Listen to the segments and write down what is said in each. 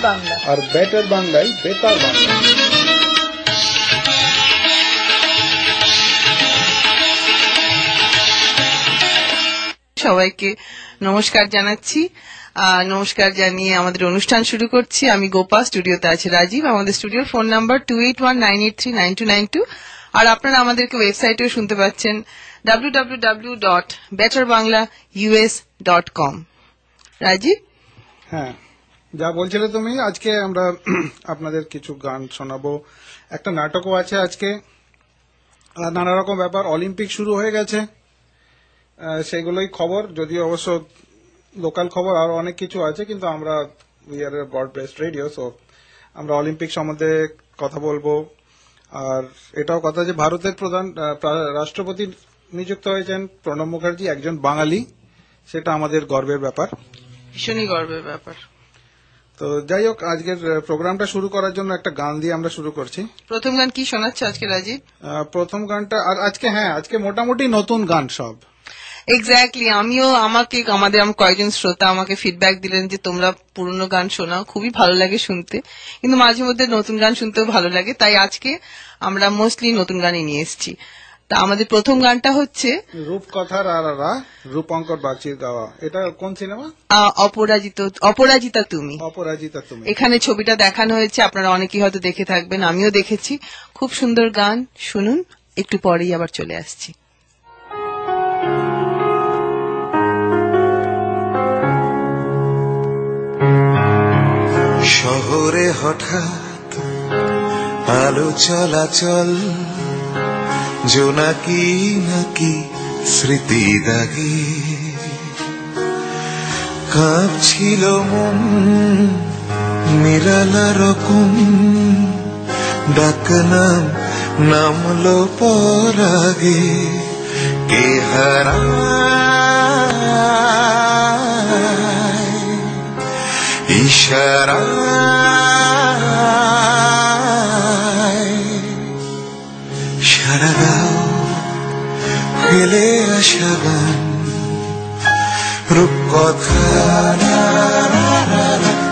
বাংলা, আর better বাংলায় বেতার বাংলা। সবাইকে নমস্কার জানাচ্ছি। নমস্কার জানিয়ে আমাদের অনুষ্ঠান শুরু করছি। আমি গোপা, স্টুডিওতে আছে রাজীব। আমাদের স্টুডিওর ফোন নাম্বার 2819839292, আর আপনারা আমাদেরকে ওয়েবসাইটেও শুনতে পাচ্ছেন www.betterbanglaus.com। রাজীব, হ্যাঁ, যা বলছিলে তুমি, আজকে আমরা আপনাদের কিছু গান শোনাবো, একটা নাটকও আছে আজকে, আর নানা রকম ব্যাপার। অলিম্পিক শুরু হয়ে গেছে, সেগুলোই খবর, যদিও অবশ্য লোকাল খবর আর অনেক কিছু আছে, কিন্তু আমরা we are a broad based radio, so আমরা অলিম্পিক সম্বন্ধে কথা বলবো। আর এটাও কথা যে ভারতের প্রধান রাষ্ট্রপতি নিযুক্ত হয়েছেন প্রণব মুখার্জি, একজন বাঙালি, সেটা আমাদের গর্বের ব্যাপার, ভীষণই গর্বের ব্যাপার। তো যাই হোক, আজকের প্রোগ্রামটা শুরু করার জন্য একটা গান দিয়ে আমরা শুরু করছি। প্রথম গান কি শোনাচ্ছে আজকে রাজীব? প্রথম গানটা, আর আজকে মোটামুটি নতুন গান সব। এক্স্যাক্টলি, আমাদের কয়েকজন শ্রোতা আমাকে ফিডব্যাক দিলেন যে তোমরা পুরনো গান শোনাও, খুবই ভালো লাগে শুনতে, কিন্তু মাঝে মধ্যে নতুন গান শুনতেও ভালো লাগে, তাই আজকে আমরা মোস্টলি নতুন গানই নিয়ে এসেছি। তা আমাদের প্রথম গানটা হচ্ছে রূপকথার আরারা, রূপঙ্কর বাগচির গাওয়া। এটা কোন সিনেমা? অপরাজিতা তুমি। অপরাজিতা তুমি। এখানে ছবিটা দেখানো হয়েছে, আপনারা অনেকেই হয়তো দেখে থাকবেন, আমিও দেখেছি। খুব সুন্দর গান, শুনুন। একটু পরেই আবার চলে আসছি। শহরে হঠাৎ আলো চলাচল, জোনাকি নাকি স্মৃতি দাগে, কাঁপছিল মন নিরালা রকম, ডাকনাম নামলো পরাগে, কে হারায় ইশারায়, সারা গাও ফেলে আসা গান, রূপকথা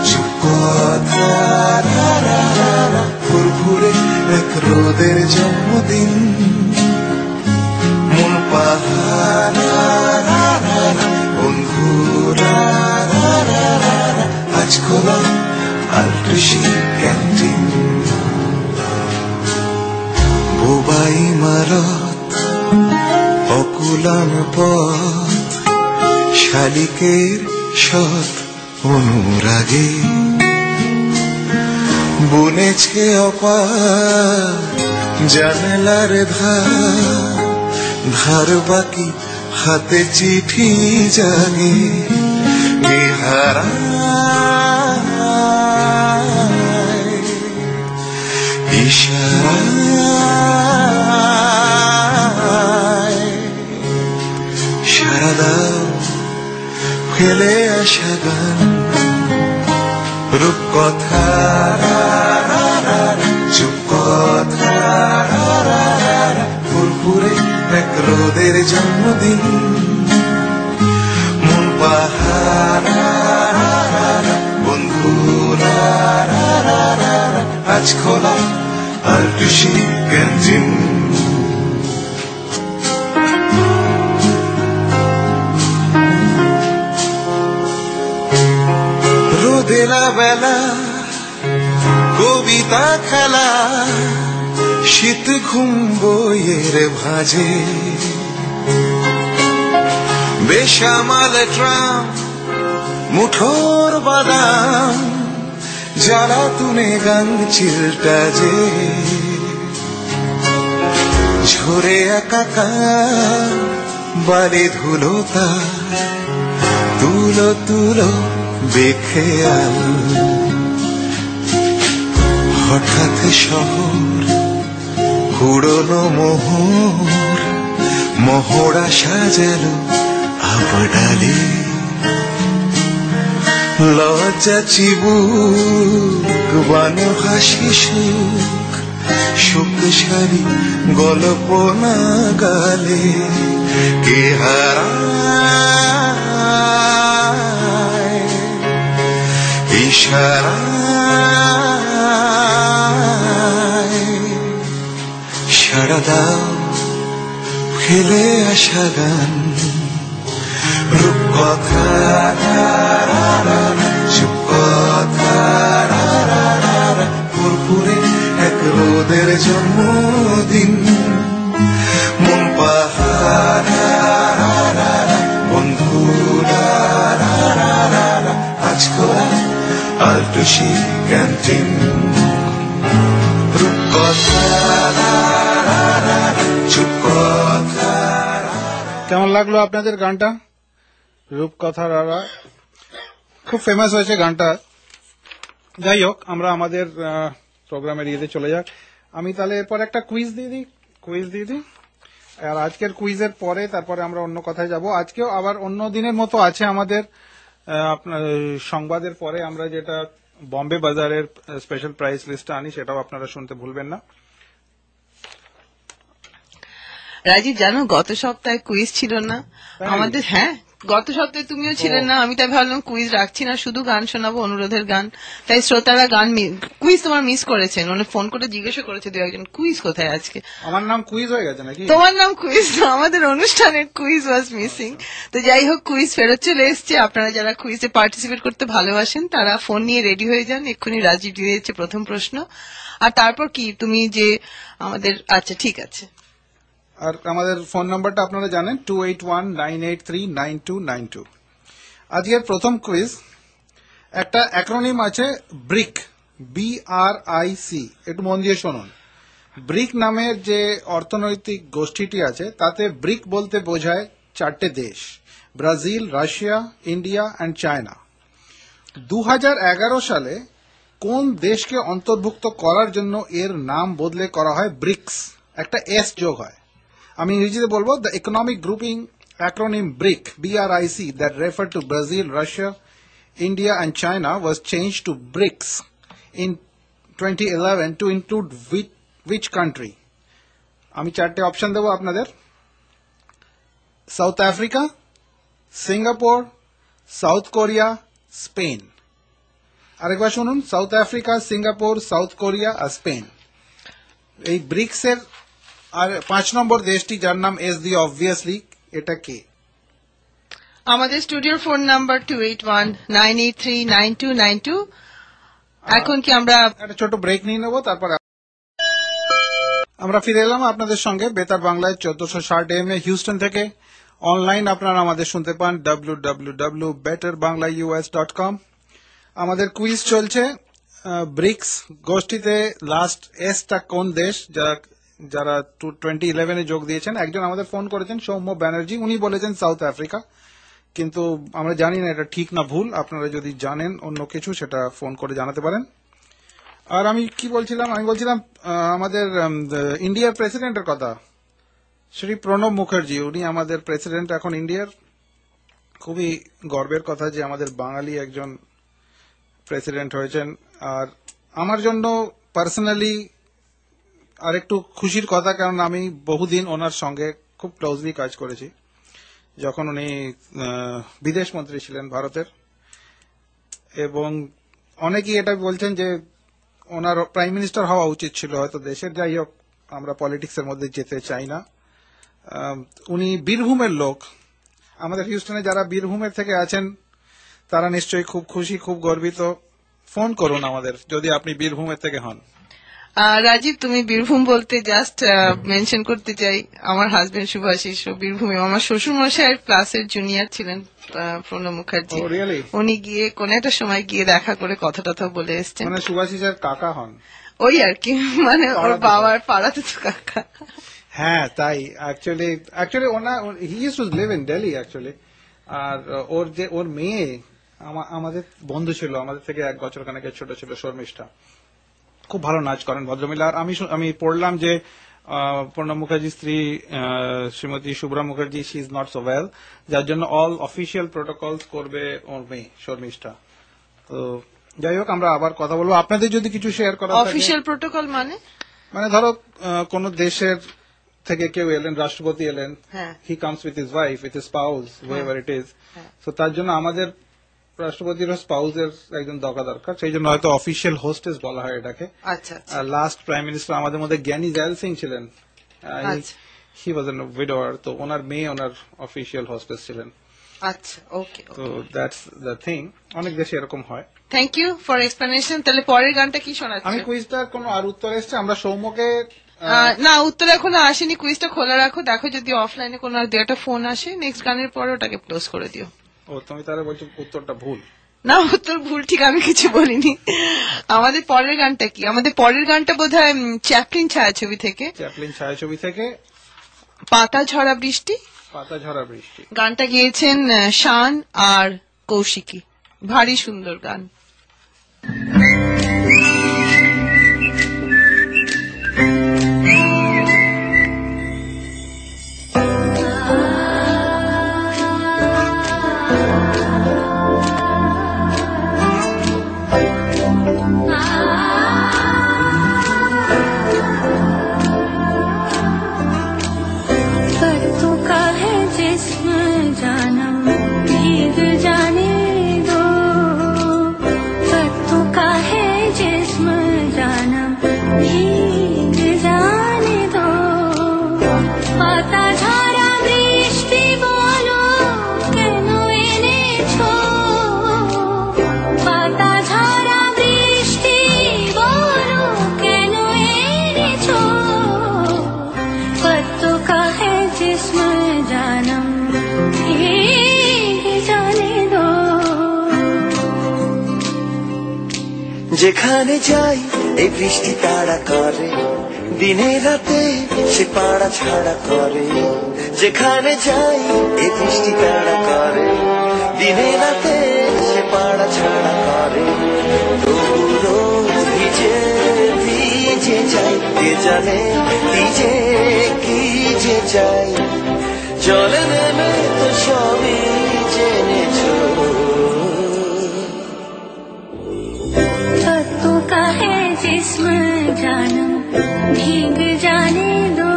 চুপকথা, ফুরফুরে এক রোদের জন্মদিন, মন পাহাড় বন্ধুরা, আজ খোলা আলট্রিশি ক্যান্টিন, বোবাই মারত অকুলান পথ, শালিকের সৎ অনুরাগে, বুনেছে অপার জানালার ধার বাকি হাতে চিঠি জাগে, হারায় ইশারায়, সারা দাও ফেলে আসা গান, রূপকথা চুপকথা, ফুরফুরে এক রোদের জন্মদিন, মন পাহাড় বন্ধুরা, আজ খোলা আলট্রিশি ক্যান্টিন। রোদেলা বেলা কবিতা খেলা, শীত ঘুম বইয়ের ভাঁজে, বেসামাল ট্রাম মুঠোর বাদাম, জ্বালা তুনে গান চিলটা যে, ঝরে একাকার বালি ধুলোতা, তুলো তুলো বেখেয়াল, হঠাৎ শহর পুরনো মোহরা সাজালো আবডালে, লজ্জা চিবুক বানো হাসি সুখ, শক্তিশালী গল্প না গালে, কে হারায় ইশারায় সাড়া দাও ফেলে আসা গান রূপকথা চুপকথা পুরপুরে এক রোদের জন্মদিন মন পাহাড় বন্ধুরা আজ করা আলটুসি ক্যান্টিন রূপকথা চুপকথা। কেমন লাগলো আপনাদের গানটা? রূপকথা রারা খুব ফেমাস হয়েছে গানটা। যাই হোক, আমরা আমাদের প্রোগ্রামের ইয়েতে চলে যাক। আমি তাহলে এরপর একটা কুইজ দিয়ে দিই। আর আজকের কুইজের পরে তারপরে আমরা অন্য কথায় যাব। আজকেও আবার অন্য দিনের মতো আছে আমাদের আপনার সংবাদের পরে আমরা যেটা বম্বে বাজারের স্পেশাল প্রাইস লিস্টটা আনি, সেটাও আপনারা শুনতে ভুলবেন না। রাজীব, জানো গত সপ্তাহে কুইজ ছিল না আমাদের? হ্যাঁ, গত সপ্তাহে তুমিও ছিলেন না। আমি তাই ভাবলাম কুইজ রাখছি না, শুধু গান শোনাবো, অনুরোধের গান। তাই শ্রোতারা কুইজ তোমার মিস করেছেন, মানে ফোন করে জিজ্ঞাসা করেছে দু একজন কুইজ কোথায় আজকে। আমার নাম কুইজ হয়ে গেছে নাকি? তোমার নাম কুইজ, আমাদের অনুষ্ঠানের কুইজ ওয়াজ মিসিং। তো যাই হোক, কুইজ ফেরত চলে এসছে। আপনারা যারা কুইজে পার্টিসিপেট করতে ভালোবাসেন তারা ফোন নিয়ে রেডি হয়ে যান। এক্ষুনি রাজীব দিয়ে দিচ্ছে প্রথম প্রশ্ন। আর তারপর কি তুমি যে আমাদের, আচ্ছা ঠিক আছে। আর আমাদের ফোন নাম্বারটা আপনারা জানেন, 2819839292। আজকের প্রথম কুইজ একটা অ্যাক্রোনিম আছে ব্রিক, BRIC। একটু মন দিয়ে শুনুন। ব্রিক নামের যে অর্থনৈতিক গোষ্ঠীটি আছে তাতে ব্রিক বলতে বোঝায় 4টে দেশ: Brazil, Russia, India and China. 2011 সালে কোন দেশকে অন্তর্ভুক্ত করার জন্য এর নাম বদলে করা হয় ব্রিক্স, একটা এস যোগ হয়। আমি ইংরেজিতে বলবো, the economic grouping acronym BRIC, BRIC, that referred to Brazil, Russia, India and China was changed to BRICS in 2011 to include which country? আমি 4টে অপশন দেবো আপনাদের: South Africa, Singapore, South Korea, Spain. আরেকবার শুনুন, South Africa, Singapore, South Korea আর Spain. এই BRICS এর আর 5 নম্বর দেশটি যার নাম এস দিয়ে অবভিয়াসলি, এটা কে? আমাদের স্টুডিওর ফোন নাম্বার 2819839292। এখন কি আমরা একটা ছোট ব্রেক নিয়ে নেবো, তারপর আমরা ফিরে এলাম আপনাদের সঙ্গে বেতার বাংলায় 1460 AM হিউস্টন থেকে। অনলাইন আপনারা আমাদের শুনতে পান www.betterbanglaus.com। আমাদের কুইজ চলছে। ব্রিক্স গোষ্ঠীতে লাস্ট এসটা কোন দেশ, যারা 2011 যোগ দিয়েছেন? একজন আমাদের ফোন করেছেন, সৌম্য ব্যানার্জি, উনি বলেছেন সাউথ আফ্রিকা, কিন্তু আমরা জানি না এটা ঠিক না ভুল। আপনারা যদি জানেন অন্য কিছু, সেটা ফোন করে জানাতে পারেন। আর আমি কি বলছিলাম? আমি বলছিলাম আমাদের ইন্ডিয়ার প্রেসিডেন্টের কথা, শ্রী প্রণব মুখার্জি, উনি আমাদের প্রেসিডেন্ট এখন ইন্ডিয়ার। খুবই গর্বের কথা যে আমাদের বাঙালি একজন প্রেসিডেন্ট হয়েছেন। আর আমার জন্য পার্সোনালি আর একটু খুশির কথা, কারণ আমি বহুদিন ওনার সঙ্গে খুব ক্লোজলি কাজ করেছি যখন উনি বিদেশ মন্ত্রী ছিলেন ভারতের। এবং অনেকেই এটা বলছেন যে ওনার প্রাইম মিনিস্টার হওয়া উচিত ছিল হয়তো দেশের। যাই হোক, আমরা পলিটিক্সের মধ্যে যেতে চাই না। উনি বীরভূমের লোক। আমাদের হিউস্টনে যারা বীরভূমের থেকে আছেন তারা নিশ্চয়ই খুব খুশি, খুব গর্বিত। ফোন করুন আমাদের যদি আপনি বীরভূমের থেকে হন। রাজীব, তুমি বীরভূম বলতে জাস্ট মেনশন করতে চাই, আমার হাজবেন্ড শুভাশিস বীরভূমে, আমার শ্বশুর মশাইয়ের ক্লাসের জুনিয়র ছিলেন প্রণব মুখার্জি। উনি গিয়ে কোন একটা সময় গিয়ে দেখা করে কথা টথা বলে এসছেন। মানে শুভাশিসের কাকা হন? ওই আর কি, মানে ওর বাবার পাড়াতে তো কাকা। হ্যাঁ, তাই actually he used to live in Delhi actually. আর ওর মেয়ে আমাদের বন্ধু ছিল, আমাদের থেকে 1 বছর খানেকের ছোট ছিল, শর্মিষ্ঠা। খুব ভালো নাচ করেন ভদ্রমহিলা। আর আমি পড়লাম যে প্রণব মুখার্জির স্ত্রী Shrimati Shubhra Mukherjee, she is not so well, যার জন্য অল অফিসিয়াল প্রোটোকলস করবে ওর মেয়ে শর্মিষ্ঠা। তো যাই হোক, আমরা আবার কথা বলবো। আপনাদের যদি কিছু শেয়ার করা থাকে। অফিসিয়াল প্রোটোকল মানে ধরো কোন দেশের থেকে কেউ এলেন, রাষ্ট্রপতি এলেন, he comes with his wife, with his spouse, হোয়েভার it is. তো তার জন্য আমাদের রাষ্ট্রপতির স্পাউসের একজন দরকার, সেই জন্য হয়তো অফিসিয়াল হোস্টেস বলা হয় এটাকে। আচ্ছা আচ্ছা আর লাস্ট প্রাইম মিনিস্টার আমাদের মধ্যে জ্ঞানী জাইল সিং ছিলেন, আচ্ছা হি ওয়াজ এন উইডোয়ার, তো ওনার মেয়ে ওনার অফিসিয়াল হোস্টেস ছিলেন। আচ্ছা ওকে তো দ্যাটস দ্য থিং, অনেক দেশে এরকম হয়। Thank you for explanation. তাহলে পরের গানটা কি আমি শোনাচ্ছি? কুইজটার কোনো আর উত্তর এসছে, আমরা সৌম্যকে না, উত্তর এখনো আসেনি। কুইজটা খোলা রাখো, দেখো যদি অফলাইনে কোনো আর দু একটা ফোন আসে নেক্সট গানের পরে ওটাকে ক্লোজ করে দিও। ও তুমি তাহলে বলছো উত্তরটা ভুল? না, উত্তর ভুল ঠিক আমি কিছু বলিনি। আমাদের পরের গানটা কি? আমাদের পরের গানটা বোধহয় চ্যাপলিন ছায়াছবি থেকে, চ্যাপলিন ছায়াছবি থেকে পাতা ঝরা বৃষ্টি। পাতা ঝরা বৃষ্টি গানটা গেয়েছেন শান আর কৌশিকী। ভারী সুন্দর গান। যেখানে যাই এই বৃষ্টি তাড়া করে, দিনে রাতে সে পাড়া ছাড়া করে। যেখানে যাই এই বৃষ্টি তাড়া করে, দিনে রাতে সে পাড়া ছাড়া করে। তবু রোজ ভিজে ভিজে যাই, কে জানে ভিজে কি যে যাই। জলে নেমে তো সবই জেনেছো, का है जिस्म जानम भीग जाने दो।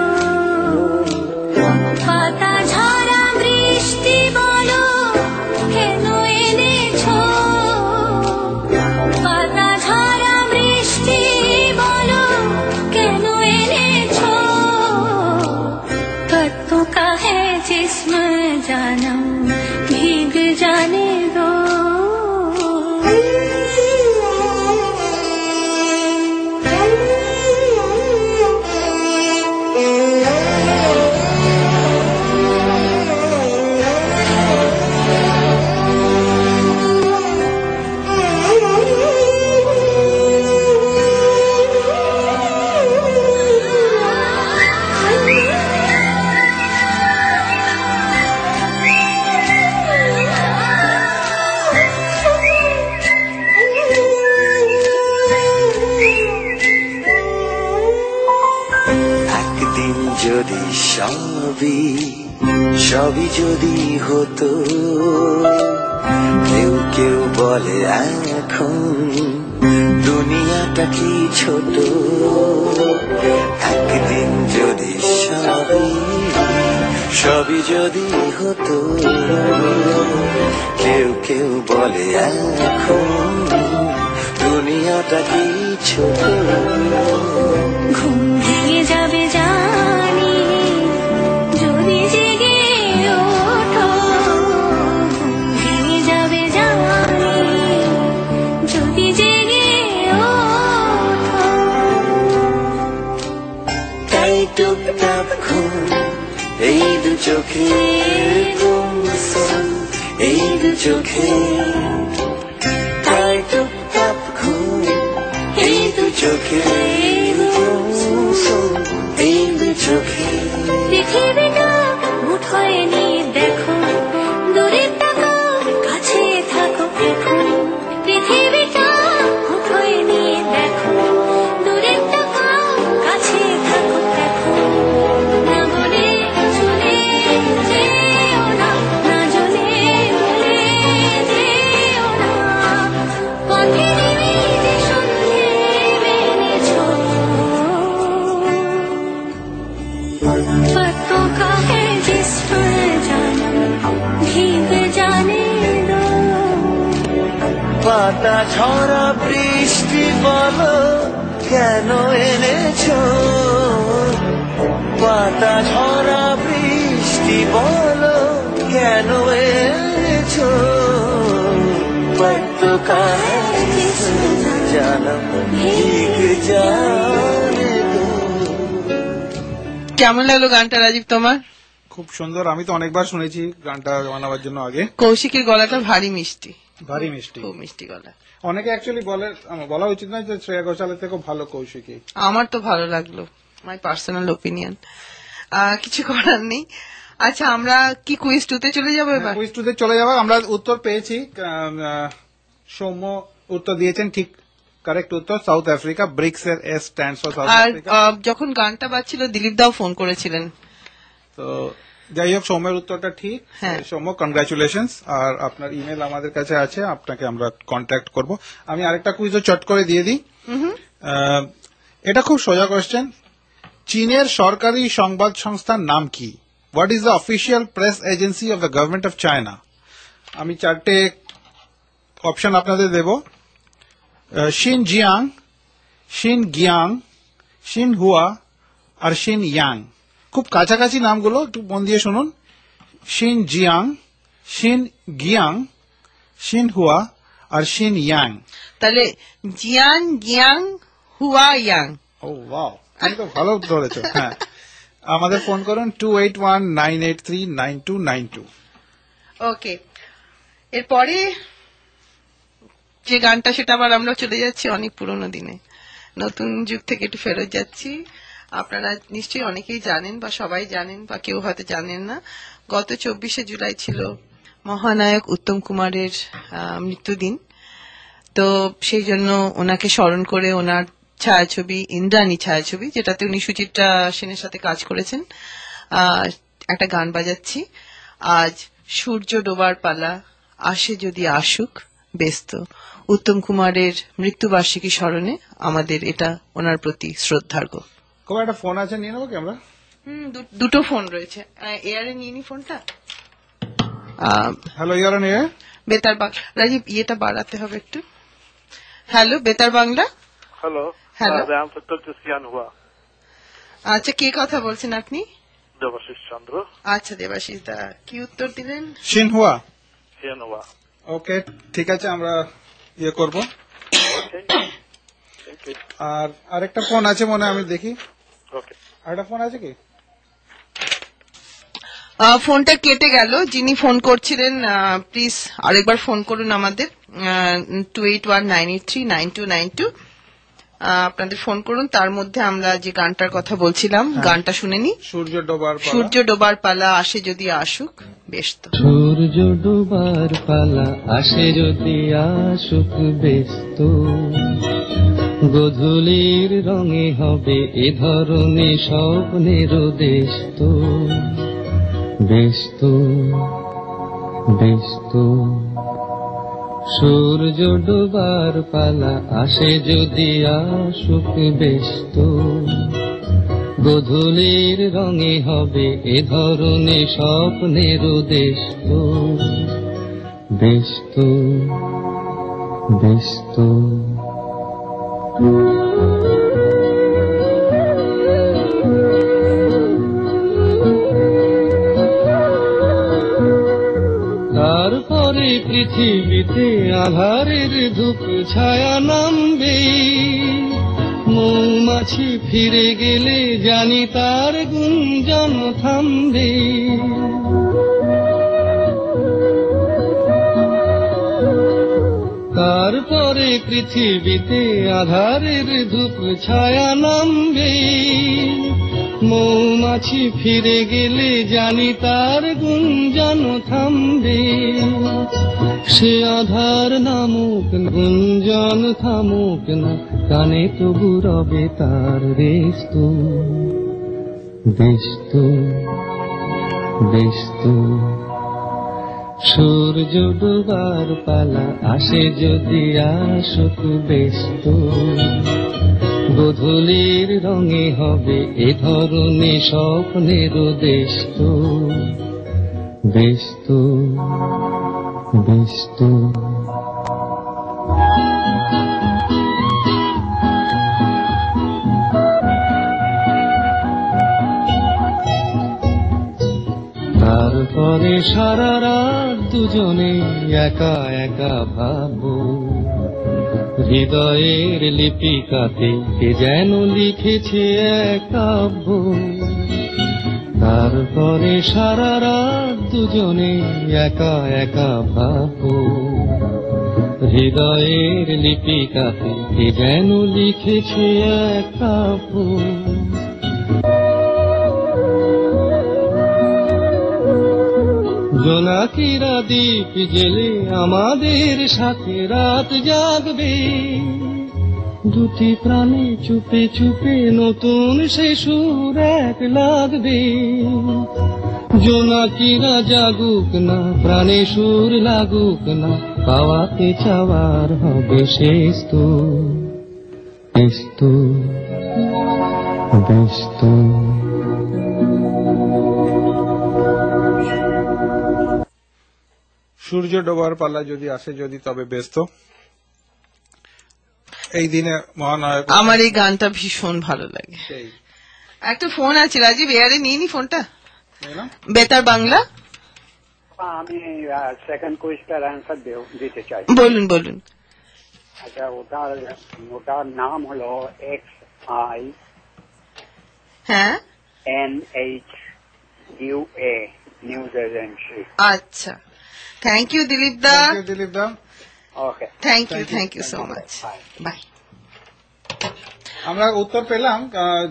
पाता ঝরা বৃষ্টি বলো কেন এনেছো। পাতা ঝরা বৃষ্টি বলো কেন এনেছো। पत्तों का है जिस्म जानम भीग जाने दो। যদি সবই যদি হতো। কেউ কেউ বলে এখন দুনিয়াটা কি ছোট। একদিন যদি সবই যদি হতো। কেউ কেউ বলে এখন দুনিয়াটা কি ছোট। ঘুম ভেঙে যাবে জানি যদি জেগে ওঠো। ঘুম ভেঙে যাবে জানি যদি জেগে ওঠো। তাই টুকটাক ঘুম এই দু চোখে গুমসুম, এই দু চোখে। তাই টুকটাক ঘুম এই দু চোখে গুমসুম, এই দু চোখে। পৃথিবীটা মুঠোয় নিয়ে দেখো, দূরে থাকো কাছে থাকো এখন। পৃথিবীটা মুঠোয় নিয়ে দেখো, দূরে থাকো কাছে থাকো এখন। না বলে চলে যেও না, না জ্বলে বলে যেও না। পথে নেমে যে সন্ধে মেনেছো। पत्तों का है जिस्म जानम भीग जाने दो। ঝরা বৃষ্টি বলো কেন এনেছো, পাতা ঝরা বৃষ্টি বলো কেন এনেছো, পত্ত কাহে জানো ভীগ জানে দো। কেমন লাগলো গানটা রাজীব তোমার? খুব সুন্দর, আমি তো অনেকবার শুনেছি গানটা বানাবার জন্য আগে। কৌশিকের গলাটা ভারী মিষ্টি, ভারী মিষ্টি, খুব মিষ্টি গলা। অনেকে অ্যাকচুয়ালি বলে, বলা উচিত না যে শ্রেয়া ঘোষালের থেকে ভালো কৌশিকী। আমার তো ভালো লাগলো, মাই পার্সোনাল ওপিনিয়ন, কিছু করার নেই। আচ্ছা, আমরা কি কুইজ টুতে চলে যাবো এবার? কুইজ টুতে চলে যাবো। আমরা উত্তর পেয়েছি, সৌম্য উত্তর দিয়েছেন ঠিক, কারেক্ট উত্তর সাউথ আফ্রিকা। ব্রিক্স এর এস স্ট্যান্ডস ফর সাউথ আর আফ্রিকা। যখন গানটা বাজছিল দিলীপ দাও ফোন করেছিলেন। তো যাই হোক, সৌম্যের উত্তরটা ঠিক। হ্যাঁ। সৌম্য, কনগ্রাচুলেশনস। আর আপনার ইমেল আমাদের কাছে আছে, আপনাকে আমরা কন্ট্যাক্ট করব। আমি আরেকটা কুইজও চট করে দিয়ে দিই। এটা খুব সোজা কোয়েশ্চেন। চীনের সরকারি সংবাদ সংস্থার নাম কি? What is the official press agency of the government of China? আমি চারটে অপশন আপনাদের দেব। শিন জিয়াং, শিন গিয়াং, শিন হুয়া আর শিন ইয়াং। খুব কাছাকাছি নামগুলো, একটু মন দিয়ে শুনুন। শিন জিয়াং, শিন গিয়াং, শিন হুয়া আর শিন ইয়াং। তাহলে জিয়ান, গিয়াং, হুয়া, ইয়াং। ও ওয়াও, তুমি তো ভালো ধরেছো। হ্যাঁ, আমাদের ফোন করুন 2819839292। ওকে, এরপরে যে গানটা, সেটা আবার আমরা চলে যাচ্ছি অনেক পুরনো দিনে, নতুন যুগ থেকে একটু ফেরত যাচ্ছি। আপনারা নিশ্চয়ই অনেকেই জানেন, বা সবাই জানেন, বা কেউ হয়তো জানেন না। গত 24শে জুলাই ছিল মহানায়ক উত্তম কুমারের মৃত্যুদিন। তো সেই জন্য ওনাকে স্মরণ করে ওনার ছায়াছবি, ইন্দ্রাণী ছায়াছবি, যেটাতে উনি সুচিত্রা সেনের সাথে কাজ করেছেন, একটা গান বাজাচ্ছি। আজ সূর্য ডোবার পালা, আসে যদি আসুক ব্যস্ত। উত্তম কুমারের মৃত্যুবার্ষিকী স্মরণে আমাদের এটা ওনার প্রতি শ্রদ্ধার্ঘ্য। খুব একটা ফোন আছে, নিয়ে নেবো কি আমরা? দুটো ফোন রয়েছে, এয়ারে নিয়ে নি ফোনটা। Hello, year on air. বেতার বাংলা। রাজীব, ইয়েটা বাড়াতে হবে একটু। হ্যালো, বেতার Bangla. Hello, hello. I'm Dr. Sian Hua, আচ্ছা, কে কথা বলছেন আপনি? দেবাশিস চন্দ্র। আচ্ছা, দেবাশিস দা, কি উত্তর দিলেন? শিন হুয়া। সিয়ান হুয়া। ওকে, ঠিক আছে, আমরা ইয়ে করব। ওকে, থ্যাংক ইউ। আর আরেকটা ফোন আছে মনে হয়, আমি দেখি। ওকে, আরেকটা ফোন আছে কি? ফোনটা কেটে গেল। যিনি ফোন করছিলেন, প্লিজ আরেকবার ফোন করুন আমাদের 2819839292। আপনাদের ফোন করুন। তার মধ্যে আমরা যে গানটার কথা বলছিলাম, গানটা শুনে নি। সূর্য ডোবার পালা। সূর্য ডোবার পালা, আসে যদি আসুক ব্যস্ত। সূর্য ডোবার পালা, আসে যদি আসুক ব্যস্ত। গোধূলির রঙে হবে এ ধরনের স্বপ্নের দেশ তো। ব্যস্ত ব্যস্ত, সূর্য ডোবার পালা, আসে যদি আসুক ব্যস্ত। গোধূলির রঙে হবে এ ধরনের স্বপ্নের দেশ তো। ব্যস্ত ব্যস্ত। তারপরে পৃথিবীতে আধারের ধূপ ছায়া নামবে। মৌমাছি ফিরে গেলে জানি তার গুঞ্জন থামবে। তারপরে পৃথিবীতে আধারের ধূপ ছায়া নামবে। মৌমাছি ফিরে গেলে জানি তার গুঞ্জন থামবে। সে আধার নামুক, গুঞ্জন থামুক না, কানে তবু রবে তার রেস্ত। ব্যস্ত ব্যস্ত, সূর্য ডোবার পালা, আসে যদি আসুক ব্যস্ত। গোধূলির রঙে হবে এ ধরনের স্বপ্নের দেশ তো। ব্যস্ত ব্যস্ত। তারপরে সারা রাত দুজনে একা একা ভাববো, হৃদয়ের লিপিকাতে কে যেন লিখেছে এক কাব্য। তারপরে সারা রাত দুজনে একা একা ভাববো, হৃদয়ের লিপিকাতে কে যেন লিখেছে এক কাব্য। জোনাকিরা দ্বীপ জেলে আমাদের সাথে রাত জাগবে, দুটি প্রাণে চুপে চুপে নতুন সে সুর এক লাগবে। জোনাকিরা জাগুক না, প্রাণে সুর লাগুক না, পাওয়াতে চাওয়ার হবে শেষ তো, বেশ তো, বেশ তো। সূর্য ডোবার পালা যদি আসে, যদি তবে ব্যস্ত। এই দিনে মহানায়ক আমার এই গানটা ভীষণ ভালো লাগে। সেই একটা ফোন আছে রাজীব, এয়ারে নিয়ে নি ফোনটা। তাই না? বেতার বাংলা, আমি সেকেন্ড কোয়েশ্চেনের অ্যান্সার দিতে চাই। বলুন বলুন। আচ্ছা, ওটার নাম হলো XINHUA, নিউজ এজেন্সি। আচ্ছা, thank you Dilip da. Thank you, Dilip da. Okay, thank you so much. Bye. আমরা উত্তর পেলাম।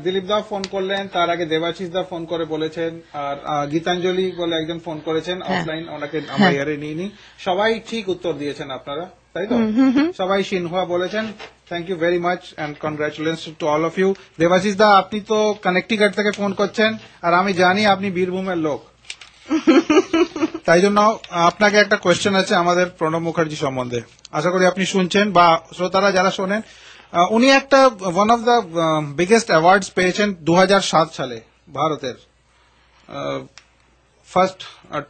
দিলীপ দা ফোন করলেন, তার আগে দেবাশিস দা ফোন করে বলেছেন, আর গীতাঞ্জলি বলে একজন ফোন করেছেন অফলাইন, ওনাকে আমরা ইয়ারে নিইনি। সবাই ঠিক উত্তর দিয়েছেন আপনারা, তাই তো? সবাই সিনহুয়া বলেছেন। Thank you very much and congratulation to all of you. Debashis দা, আপনি তো কানেক্টিকাট থেকে ফোন করছেন, আর আমি জানি আপনি বীরভূমের লোক, তাই জন্য আপনাকে একটা কোয়েশ্চেন আছে আমাদের প্রণব মুখার্জি সম্বন্ধে। আশা করি আপনি শুনছেন, বা শ্রোতারা যারা শোনেন। উনি একটা one of the biggest awards পেয়েছেন 2007 সালে, ভারতের ফার্স্ট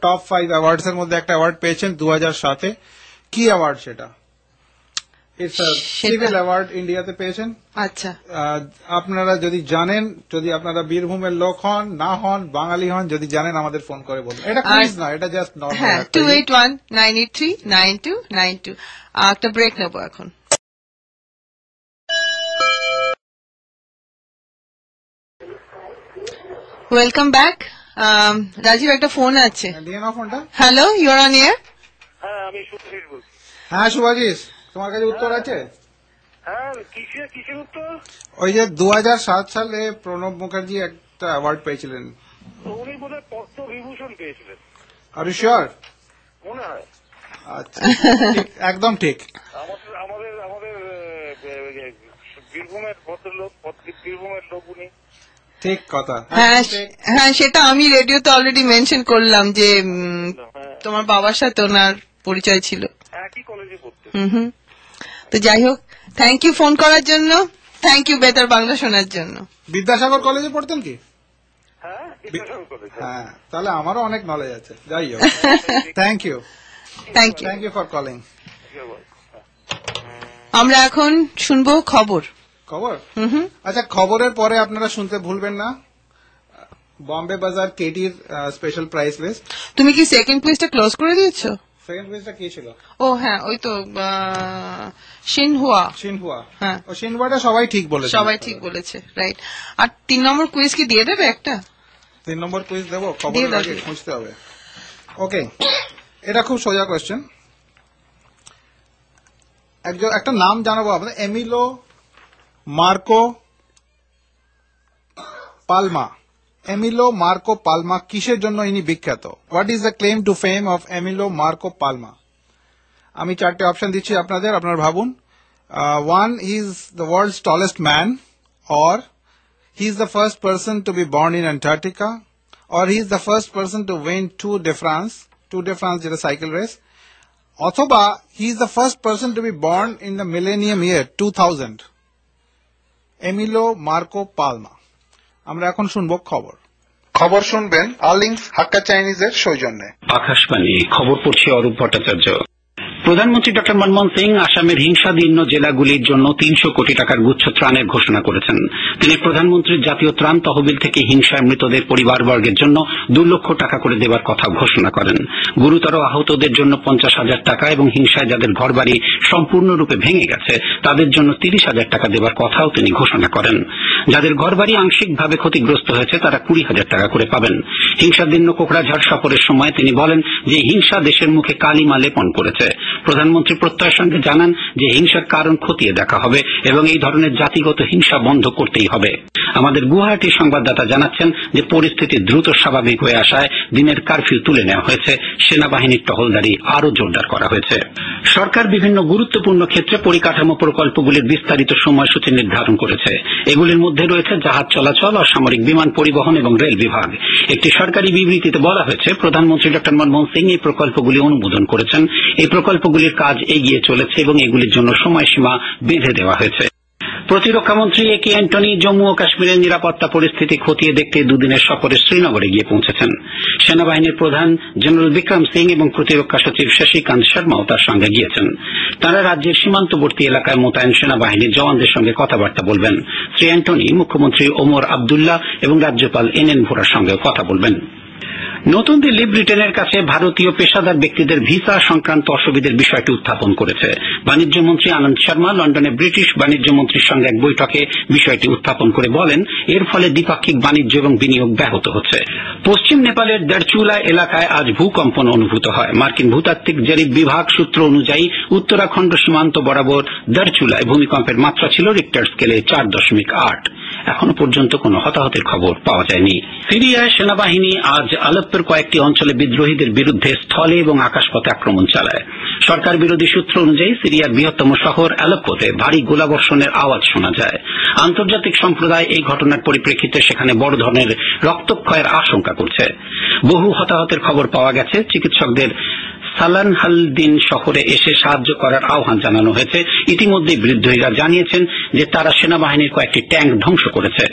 টপ 5 অ্যাওয়ার্ডস এর মধ্যে একটা অ্যাওয়ার্ড পেয়েছেন 2007-এ। কি অ্যাওয়ার্ড সেটা? ইটস আ সিভিল অ্যাওয়ার্ড, ইন্ডিয়াতে পেয়েছেন। আচ্ছা, আপনারা যদি জানেন, যদি আপনারা বীরভূমের লোক হন, না হন, বাঙালি হন, যদি জানেন আমাদের ফোন করে বলুন। এটা কুইজ না, এটা জাস্ট হ্যাঁ, নর্মাল। 281-983-9292। একটা ব্রেক নেবো এখন। Welcome back. রাজীব, একটা ফোন আছে। দিয়ে নাও ফোনটা। Hello, your on air. হ্যাঁ, আমি সুধীর বলছি। হ্যাঁ শুভাশিস, তোমার কাছে উত্তর আছে? হ্যাঁ, কিসের উত্তর? ওই যে 2007 সালে প্রণব মুখার্জি একটা অ্যাওয়ার্ড পেয়েছিলেন। উনি বোধহয় পদ্মবিভূষণ পেয়েছিলেন। Are you sure? মনে হয়। আচ্ছা, ঠিক, একদম ঠিক। আমাদের বীরভূমের ভদ্রলোক, বীরভূমের লোক উনি। ঠিক কথা। হ্যাঁ, সেটা আমি রেডিওতে অলরেডি মেনশন করলাম যে তোমার বাবার সাথে ওনার পরিচয় ছিল, একই কলেজে পড়তে। তো যাই হোক, থ্যাংক ইউ ফোন করার জন্য, থ্যাংক ইউ বেতার বাংলা শোনার জন্য। বিদ্যাসাগর কলেজে পড়তেন কি? হ্যাঁ, বিদ্যাসাগর কলেজ। হ্যাঁ, তাহলে আমারও অনেক নলেজ আছে। যাই হোক, থ্যাংক ইউ ফর কলিং। আমরা এখন শুনবো খবর। খবর? আচ্ছা, খবরের পরে আপনারা শুনতে ভুলবেন না বম্বে বাজার কেটির স্পেশাল প্রাইস লিস্ট। তুমি কি সেকেন্ড কুইজটা ক্লোজ করে দিয়েছো? সেকেন্ড কুইজটা কি ছিল? ও হ্যাঁ, ওই তো সিনহুয়া। হ্যাঁ, ও সিনহুয়াটা সবাই ঠিক বলেছে। সবাই ঠিক বলেছে, রাইট। আর 3 নম্বর কুইজ কি দিয়ে দেবে একটা? 3 নম্বর কুইজ দেবো, খবরের আগে খুঁজতে হবে। ওকে, এটা খুব সোজা কোয়েশ্চেন। একটা নাম জানাবো আপনাদের, এমিলো মার্কো পালমা। এমিলো মার্কো পালমা কিসের জন্য ইনি বিখ্যাত? What is the claim to fame of Emilio Marco Palma? আমি 4টে অপশন দিচ্ছি আপনাদের, আপনারা ভাবুন। 1, he is the world's tallest man, or he is the first person to be born in Antarctica, or he is the first person to win Tour de France যেটা cycle race, অথবা he is the first person to be born in the millennium year 2000. এমিলো Marco পালমা। আমরা এখন শুনবো খবর শুনবেন আর্লিংস হাক্কা চাইনিজের সৌজন্যে। আকাশবাণী খবর পড়ছি অরূপ ভট্টাচার্য। প্রধানমন্ত্রী ডক্টর মনমোহন সিং আসামের হিংসাদীর্ণ জেলাগুলির জন্য 300 কোটি টাকার গুচ্ছ ত্রাণের ঘোষণা করেছেন। তিনি প্রধানমন্ত্রীর জাতীয় ত্রাণ তহবিল থেকে হিংসায় মৃতদের পরিবারবর্গের জন্য 2 লক্ষ টাকা করে দেওয়ার কথা ঘোষণা করেন। গুরুতর আহতদের জন্য 50,000 টাকা এবং হিংসায় যাদের ঘরবাড়ি সম্পূর্ণরূপে ভেঙে গেছে তাদের জন্য 30,000 টাকা দেওয়ার কথাও তিনি ঘোষণা করেন। যাদের ঘরবাড়ি আংশিকভাবে ক্ষতিগ্রস্ত হয়েছে তারা 20,000 টাকা করে পাবেন। হিংসাদীর্ণ কোকড়াঝাড় সফরের সময় তিনি বলেন যে হিংসা দেশের মুখে কালিমা লেপন করেছে। প্রধানমন্ত্রী প্রত্যয়ের সঙ্গে জানান যে হিংসার কারণ খতিয়ে দেখা হবে এবং এই ধরনের জাতিগত হিংসা বন্ধ করতেই হবে। আমাদের গুয়াহাটির সংবাদদাতা জানাচ্ছেন যে পরিস্থিতি দ্রুত স্বাভাবিক হয়ে আসায় দিনের কারফিউ তুলে নেওয়া হয়েছে, সেনাবাহিনীর টহলদারি আরও জোরদার করা হয়েছে। সরকার বিভিন্ন গুরুত্বপূর্ণ ক্ষেত্রে পরিকাঠামো প্রকল্পগুলির বিস্তারিত সময়সূচি নির্ধারণ করেছে। এগুলির মধ্যে রয়েছে জাহাজ চলাচল, অসামরিক বিমান পরিবহন এবং রেল বিভাগ। একটি সরকারি বিবৃতিতে বলা হয়েছে প্রধানমন্ত্রী ডক্টর মনমোহন সিং এই প্রকল্পগুলি অনুমোদন করেছেন। এই প্রকল্পগুলির কাজ এগিয়ে চলেছে এবং এগুলির জন্য সময়সীমা বেঁধে দেওয়া হয়েছে। প্রতিরক্ষামন্ত্রী এ কে অ্যান্টনি জম্মু ও কাশ্মীরের নিরাপত্তা পরিস্থিতি খতিয়ে দেখতে দুদিনের সফরে শ্রীনগরে গিয়ে পৌঁছেছেন। সেনাবাহিনীর প্রধান জেনারেল বিক্রম সিং এবং প্রতিরক্ষা সচিব শশীকান্ত শর্মাও তার সঙ্গে গিয়েছেন। তারা রাজ্যের সীমান্তবর্তী এলাকায় মোতায়েন সেনাবাহিনীর জওয়ানদের সঙ্গে কথাবার্তা বলবেন। শ্রী অ্যান্টনি মুখ্যমন্ত্রী ওমর আবদুল্লাহ এবং রাজ্যপাল এন ভোরার সঙ্গেও কথা বলবেন। নতুন দিল্লি ব্রিটেনের কাছে ভারতীয় পেশাদার ব্যক্তিদের ভিসা সংক্রান্ত অসুবিধার বিষয়টি উত্থাপন করেছে। বাণিজ্য মন্ত্রী আনন্দ শর্মা লন্ডনে ব্রিটিশ বাণিজ্য মন্ত্রীর সঙ্গে এক বৈঠকে বিষয়টি উত্থাপন করে বলেন এর ফলে দ্বিপাক্ষিক বাণিজ্য এবং বিনিয়োগ ব্যাহত হচ্ছে। পশ্চিম নেপালের দারচুলা এলাকায় আজ ভূকম্পন অনুভূত হয়। মার্কিন ভূতাত্ত্বিক জরিপ বিভাগ সূত্র অনুযায়ী উত্তরাখণ্ড সীমান্ত বরাবর দারচুলায় ভূমিকম্পের মাত্রা ছিল রিক্টার স্কেলে 4.8। এখনো পর্যন্ত কোনো হতাহতের খবর পাওয়া যায়নি। সিরিয়ায় সেনাবাহিনী আজ আলেপ্পোর কয়েকটি অঞ্চলে বিদ্রোহীদের বিরুদ্ধে স্থলে এবং আকাশপথে আক্রমণ চালায়। সরকার বিরোধী সূত্র অনুযায়ী সিরিয়ার বৃহত্তম শহর আলেপ্পোতে ভারী গোলাবর্ষণের আওয়াজ শোনা যায়। আন্তর্জাতিক সম্প্রদায় এই ঘটনার পরিপ্রেক্ষিতে সেখানে বড় ধরনের রক্তক্ষয়ের আশঙ্কা করছে। বহু হতাহতের খবর পাওয়া গেছে। চিকিৎসকদের সালানহালদিন শহরে এসে সাহায্য করার আহ্বান জানানো হয়েছে। ইতিমধ্যে বিদ্রোহীরা জানিয়েছেন যে তারা সেনাবাহিনীর কয়েকটি ট্যাঙ্ক ধ্বংস করেছে।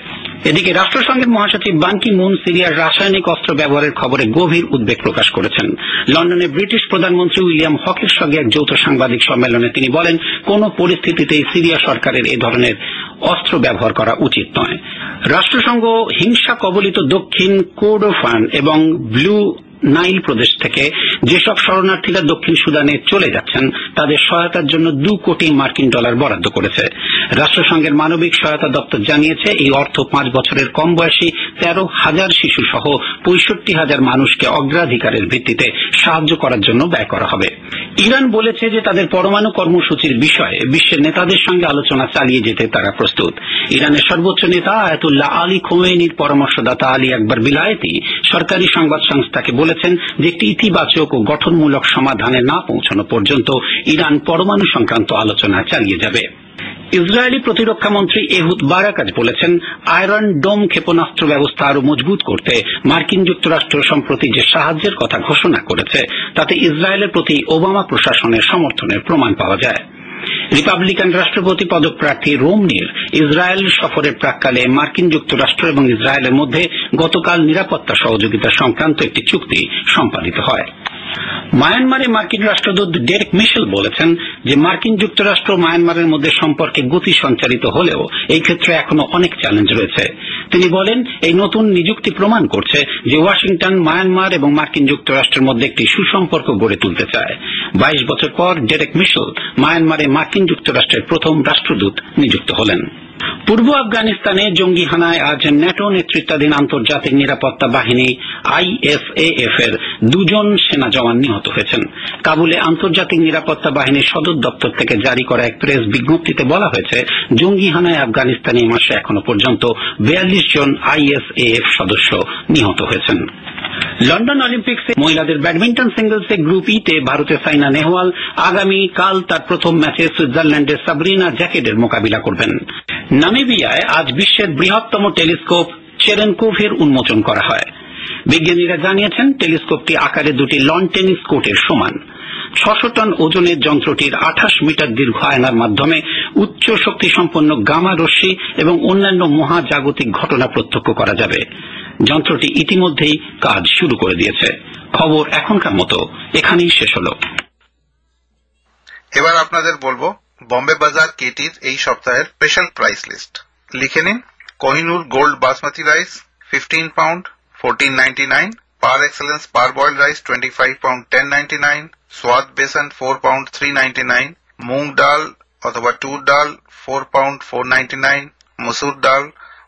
এদিকে রাষ্ট্রসংঘের মহাসচিব বান কি মুন সিরিয়ার রাসায়নিক অস্ত্র ব্যবহারের খবরে গভীর উদ্বেগ প্রকাশ করেছেন। লন্ডনে ব্রিটিশ প্রধানমন্ত্রী উইলিয়াম হকের সঙ্গে এক যৌথ সাংবাদিক সম্মেলনে তিনি বলেন কোন পরিস্থিতিতেই সিরিয়া সরকারের এ ধরনের অস্ত্র ব্যবহার করা উচিত নয়। রাষ্ট্রসংঘ হিংসা কবলিত দক্ষিণ কোর্ডোফান এবং ব্লু নাইল প্রদেশ থেকে যেসব শরণার্থীরা দক্ষিণ সুদানে চলে যাচ্ছেন তাদের সহায়তার জন্য 2 কোটি মার্কিন ডলার বরাদ্দ করেছে। রাষ্ট্রসংঘের মানবিক সহায়তা দপ্তর জানিয়েছে এই অর্থ 5 বছরের কম বয়সী 13,000 শিশু সহ 65,000 মানুষকে অগ্রাধিকারের ভিত্তিতে সাহায্য করার জন্য ব্যয় করা হবে। ইরান বলেছে যে তাদের পরমাণু কর্মসূচির বিষয়ে বিশ্বের নেতাদের সঙ্গে আলোচনা চালিয়ে যেতে তারা প্রস্তুত। ইরানের সর্বোচ্চ নেতা আয়াতুল্লাহ আলী খোমেনির পরামর্শদাতা আলী আকবর বিলায়েতি সরকারি সংবাদ সংস্থাকে বলেছেন যে একটি ইতিবাচক ও গঠনমূলক সমাধানে না পৌঁছানো পর্যন্ত ইরান পরমাণু সংক্রান্ত আলোচনা চালিয়ে যাবে। ইসরায়েলি প্রতিরক্ষা মন্ত্রী এহুদ বারাক আজ বলেছেন আয়রন ডোম ক্ষেপণাস্ত্র ব্যবস্থা আরো মজবুত করতে মার্কিন যুক্তরাষ্ট্র সম্প্রতি যে সাহায্যের কথা ঘোষণা করেছে তাতে ইসরায়েলের প্রতি ওবামা প্রশাসনের সমর্থনের প্রমাণ পাওয়া যায়। রিপাবলিকান রাষ্ট্রপতি পদপ্রার্থী রোমনির ইসরায়েল সফরের প্রাক্কালে মার্কিন যুক্তরাষ্ট্র এবং ইসরায়েলের মধ্যে গতকাল নিরাপত্তা সহযোগিতা সংক্রান্ত একটি চুক্তি সম্পাদিত হয়। মায়ানমারে মার্কিন রাষ্ট্রদূত ডেরেক মিশেল বলেছেন যে মার্কিন যুক্তরাষ্ট্র মায়ানমারের মধ্যে সম্পর্কে গতি সঞ্চারিত হলেও এই ক্ষেত্রে এখনো অনেক চ্যালেঞ্জ রয়েছে। তিনি বলেন এই নতুন নিযুক্তি প্রমাণ করছে যে ওয়াশিংটন মায়ানমার এবং মার্কিন যুক্তরাষ্ট্রের মধ্যে একটি সুসম্পর্ক গড়ে তুলতে চায়। 22 বছর পর ডেরেক মিশেল মায়ানমারে মার্কিন যুক্তরাষ্ট্রের প্রথম রাষ্ট্রদূত নিযুক্ত হলেন। পূর্ব আফগানিস্তানে জঙ্গি হানায় আজ ন্যাটো নেতৃত্বাধীন আন্তর্জাতিক নিরাপত্তা বাহিনী ISAF এর 2 জন সেনা জওয়ান নিহত হয়েছেন। কাবুলে আন্তর্জাতিক নিরাপত্তা বাহিনীর সদর দপ্তর থেকে জারি করা এক প্রেস বিজ্ঞপ্তিতে বলা হয়েছে জঙ্গি হানায় আফগানিস্তানে এই মাসে এখনো পর্যন্ত 42 জন ISAF সদস্য নিহত হয়েছেন। লন্ডন অলিম্পিক্সে মহিলাদের ব্যাডমিন্টন সিঙ্গলসে গ্রুপ ইতে ভারতের সাইনা নেহওয়াল আগামীকাল তার প্রথম ম্যাচে সুইজারল্যান্ডের সাবরিনা জ্যাকেটের মোকাবিলা করবেন। নামিবিয়ায় আজ বিশ্বের বৃহত্তম টেলিস্কোপ চেরেনকোভের উন্মোচন করা হয়। বিজ্ঞানীরা জানিয়েছেন টেলিস্কোপটি আকারে 2টি লন টেনিস কোর্টের সমান। 600 টন ওজনের যন্ত্রটির 28 মিটার দীর্ঘ আয়নার মাধ্যমে উচ্চ শক্তি সম্পন্ন গামা রশ্মি এবং অন্যান্য মহাজাগতিক ঘটনা প্রত্যক্ষ করা যাবে। যন্ত্রটি ইতিমধ্যেই কাজ শুরু করে দিয়েছে। খবর এখনকার মতো এখানেই শেষ হলো। এবার আপনাদের বলবো বম্বে বাজার কেটির এই সপ্তাহের স্পেশাল প্রাইস লিস্ট। লিখে নিন। Kohinoor gold basmati rice 15 pound 14.99, par excellence parboiled rice 25 pound 10.99, Swad besan 4 pound 3.99, moong ডাল অথবা টুর ডাল 4 পাউন্ড 4.99, মসুর ডাল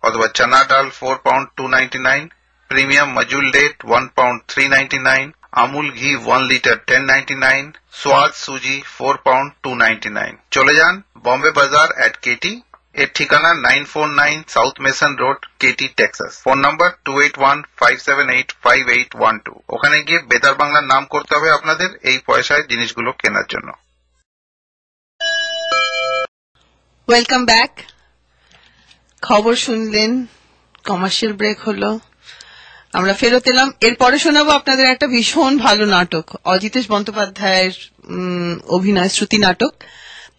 অথবা চানা ডাল 4 pound 2.99, premium Medjool date 1 pound 3.99, Amul ঘি 1 লিটার 10.99, সোয়াদ সুজি 4 পাউন্ড 2.99। চলে যান বম্বে বাজার এট কেটি। এর ঠিকানা 949 South Mason Road, Katy, Texas. Phone number 2815785812। ওখানে গিয়ে বেতার বাংলার নাম করতে হবে আপনাদের এই পয়সায় জিনিসগুলো কেনার জন্য। Welcome back. খবর শুনলেন, কমার্শিয়াল ব্রেক হলো, আমরা ফেরত এলাম। এরপরে শোনাবো আপনাদের একটা ভীষণ ভালো নাটক, অজিতেশ বন্দ্যোপাধ্যায়ের অভিনয় শ্রুতি নাটক।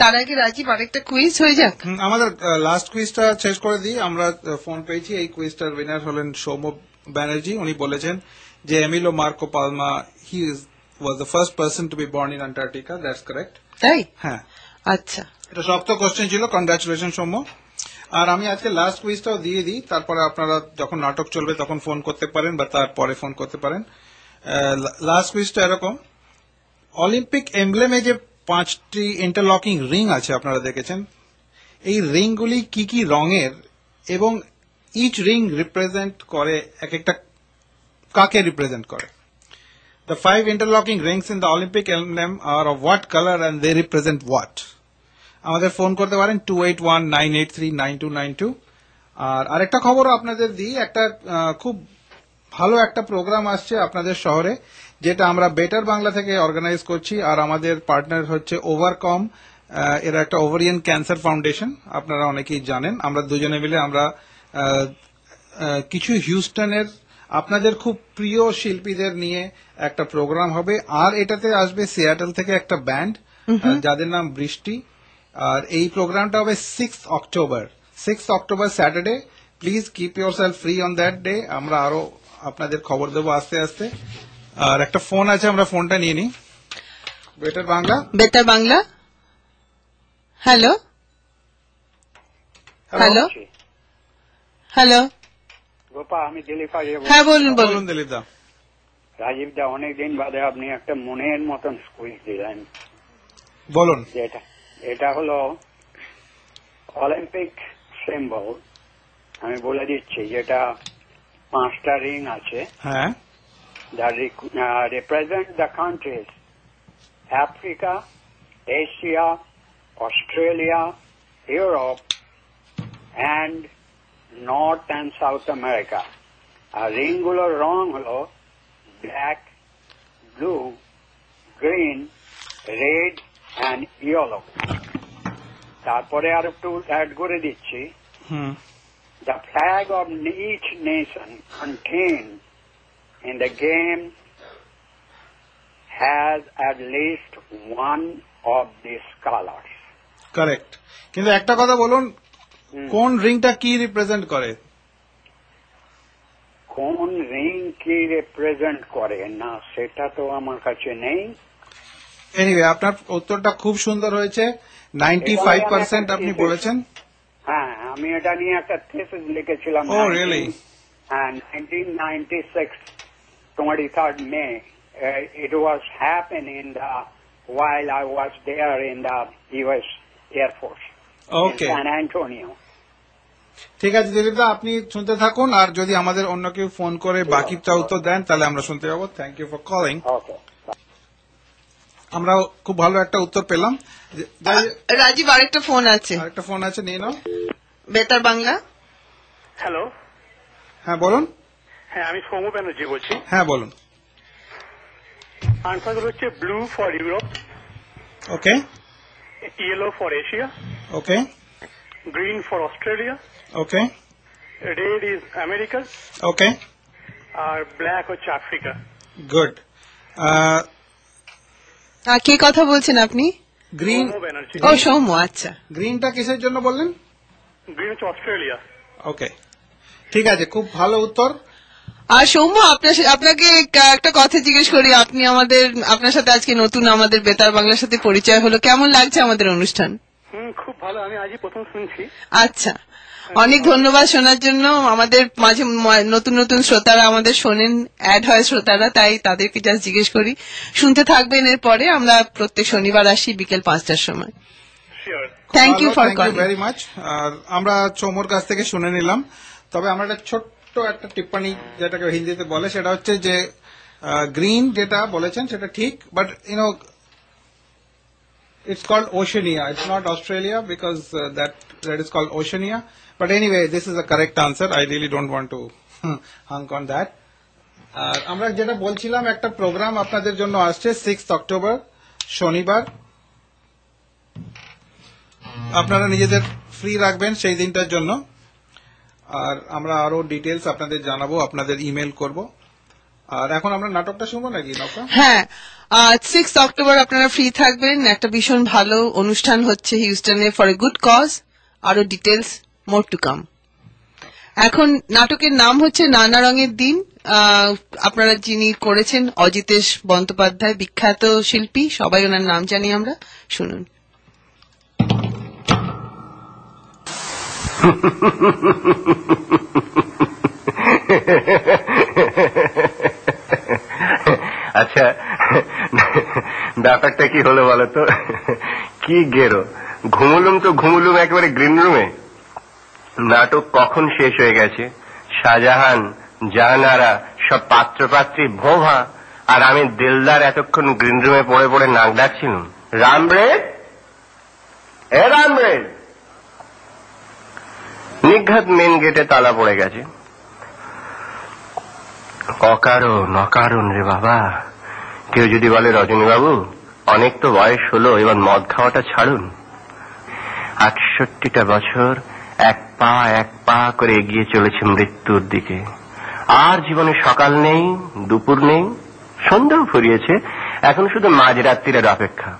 তার আগে রাজীব আরেকটা কুইজ হয়ে যাক। আমাদের লাস্ট কুইজটা শেষ করে দিই। আমরা ফোন পেয়েছি, এই কুইজটার উইনার হলেন সৌম্য ব্যানার্জি। উনি বলেছেন যে Emilio Marco Palma he was the first person to be born in Antarctica. That's correct. তাই? হ্যাঁ। আচ্ছা, এটা শক্ত কোশ্চেন ছিল। কনগ্রাচুলেশন সৌম্য। আর আমি আজকে লাস্ট কুইজটাও দিয়ে দিই, তারপরে আপনারা যখন নাটক চলবে তখন ফোন করতে পারেন বা তারপরে ফোন করতে পারেন। লাস্ট কুইজটা এরকম, অলিম্পিক এমব্লেমে যে 5টি ইন্টারলকিং রিং আছে আপনারা দেখেছেন, এই রিংগুলি কি কি রঙের এবং ইচ রিং রিপ্রেজেন্ট করে এক একটা কাকে রিপ্রেজেন্ট করে। The 5 interlocking rings in the Olympic emblem are of what color and they represent what? আমাদের ফোন করতে পারেন 2819839292। আর আরেকটা খবর আপনাদের দিই, একটা খুব ভালো একটা প্রোগ্রাম আসছে আপনাদের শহরে, যেটা আমরা বেটার বাংলা থেকে অর্গানাইজ করছি। আর আমাদের পার্টনার হচ্ছে ওভারকম, এরা একটা ওভারিয়ান ক্যান্সার ফাউন্ডেশন, আপনারা অনেকেই জানেন। আমরা দুজনে মিলে আমরা কিছু হিউস্টনের আপনাদের খুব প্রিয় শিল্পীদের নিয়ে একটা প্রোগ্রাম হবে। আর এটাতে আসবে সিয়াটল থেকে একটা ব্যান্ড যাদের নাম বৃষ্টি। আর এই প্রোগ্রামটা হবে 6 October Saturday. Please keep your self free on that day. আমরা আরো আপনাদের খবর দেবো আস্তে আস্তে। আর একটা ফোন আছে, আমরা ফোনটা নিয়ে নিই। Better Bangla. Hello hello hello, Gopa, আমি দিলীপ। হ্যাঁ বলুন দিলীপ দা। রাজীব দা, অনেকদিন বাদে আপনি একটা মনের মতন কুইজ দিলেন। বলুন। এটা হলো অলিম্পিক সিম্বল। আমি বলে দিচ্ছি, যেটা 5টা রিং আছে। হ্যাঁ। that represent the countries Africa, Asia, Australia, Europe, and North and South America. আর রিংগুলোর রং হলো black, blue, green, red and yellow. তারপরে আর একটু অ্যাড করে দিচ্ছি, the flag of each nation contained in the game has at least one of these colors. Correct. কিন্তু একটা কথা বলুন, কোন রিংটা কি রিপ্রেজেন্ট করে? কোন রিং কি রিপ্রেজেন্ট করে না সেটা তো আমার কাছে নেই। এনিওয়ে, আপনার উত্তরটা খুব সুন্দর হয়েছে। 95% আপনি বলেছেন। হ্যাঁ, আমি এটা নিয়ে একটা থিসিস লিখেছিলাম। ও রিয়েলি? হ্যাঁ, 1996 23rd May. It was happening while I was there in the U.S. Air Force. Okay. In San Antonio. ঠিক আছে দিলীপ দা, আপনি শুনতে থাকুন। আর যদি আমাদের অন্য কেউ ফোন করে বাকিটা উত্তর দেন তাহলে আমরা শুনতে পাবো। Thank you for calling. আমরা খুব ভালো একটা উত্তর পেলাম। রাজীব, আরেকটা ফোন আছে। নিয়ে নাও। বেতার বাংলা। হ্যালো। হ্যাঁ বলুন। হ্যাঁ, আমি সৌম্য ব্যানার্জি বলছি। হ্যাঁ বলুন। আনসার হচ্ছে blue for Europe, okay, yellow for Asia, okay, green for Australia, okay, red is America, okay, আর ব্ল্যাক হচ্ছে আফ্রিকা। গুড। কে কথা বলছেন আপনি? গ্রিন। ও সৌম্য, আচ্ছা। গ্রিনটা কিসের জন্য বললেন? গ্রিন হচ্ছে অস্ট্রেলিয়া। ওকে, ঠিক আছে, খুব ভালো উত্তর। আর সৌম্য, আপনাকে একটা কথা জিজ্ঞেস করি, আপনি আপনার সাথে আজকে নতুন আমাদের বেতার বাংলার সাথে পরিচয় হলো, কেমন লাগছে আমাদের অনুষ্ঠান? খুব ভালো, আমি আজই প্রথম শুনছি। আচ্ছা, অনেক ধন্যবাদ শোনার জন্য। আমাদের মাঝে নতুন নতুন শ্রোতারা আমাদের শোনেন, অ্যাড হয় শ্রোতারা, তাই তাদেরকে জাস্ট জিজ্ঞেস করি। শুনতে থাকবেন এরপরে। আমরা প্রত্যেক শনিবার আসি বিকেল 5টার সময়। Thank you for calling. Very much. আর আমরা চৌমোর কাছ থেকে শুনে নিলাম। তবে আমরা একটা ছোট্ট একটা টিপ্পণী যেটাকে হিন্দিতে বলে, সেটা হচ্ছে যে গ্রিন যেটা বলেছেন সেটা ঠিক, but it's called Oceania. It's not Australia because that is called Oceania. But anyway, this is the correct answer. I really don't want to hunk on that. আমরা যেটা বলছিলাম, একটা প্রোগ্রাম আপনাদের জন্য আসছে 6 অক্টোবর শনিবার। আপনারা নিজেদের ফ্রি রাখবেন সেই দিনটার জন্য। আর আমরা আরো ডিটেলস আপনাদের জানাবো, আপনাদের ইমেল করব। আর এখন আমরা নাটকটা শুনবো নাকি নৌকা? হ্যাঁ, 6 অক্টোবর আপনারা ফ্রি থাকবেন। একটা ভীষণ ভালো অনুষ্ঠান হচ্ছে হিউস্টনে ফর এ গুড কজ। আরো ডিটেলস মোর টু কাম। এখন নাটকের নাম হচ্ছে নানা রঙের দিন। আপনারা যিনি করেছেন অজিতেশ বন্দ্যোপাধ্যায়, বিখ্যাত শিল্পী, সবাই ওনার নাম জানি আমরা। শুনুন। আচ্ছা, ব্যাপারটা কি হলো বলো তো? কি গেরো ঘুমুলুম একেবারে গ্রিন রুমে। নাটক কখন শেষ হয়ে গেছে, শাহজাহান জাহানারা সব পাত্রপাত্রী ভোভা, আর আমি দিলদার এতক্ষণ গ্রিন রুমে পড়ে পড়ে নাক ডাকছিলাম, রামব্রেড এ রামব্রেড। নিঘাত মেন গেটে তালা পড়ে গেছে। অকারণ রে বাবা। কেউ যদি বলে, রজনীবাবু অনেক তো বয়স হলো, এবার মদ খাওয়াটা ছাড়ুন। 68টা বছর এক পা করে এগিয়ে চলেছে মৃত্যুর দিকে। আর জীবনে সকাল নেই, দুপুর নেই, সন্ধ্যাও ফুরিয়েছে, এখন শুধু মাঝরাত্রির অপেক্ষা।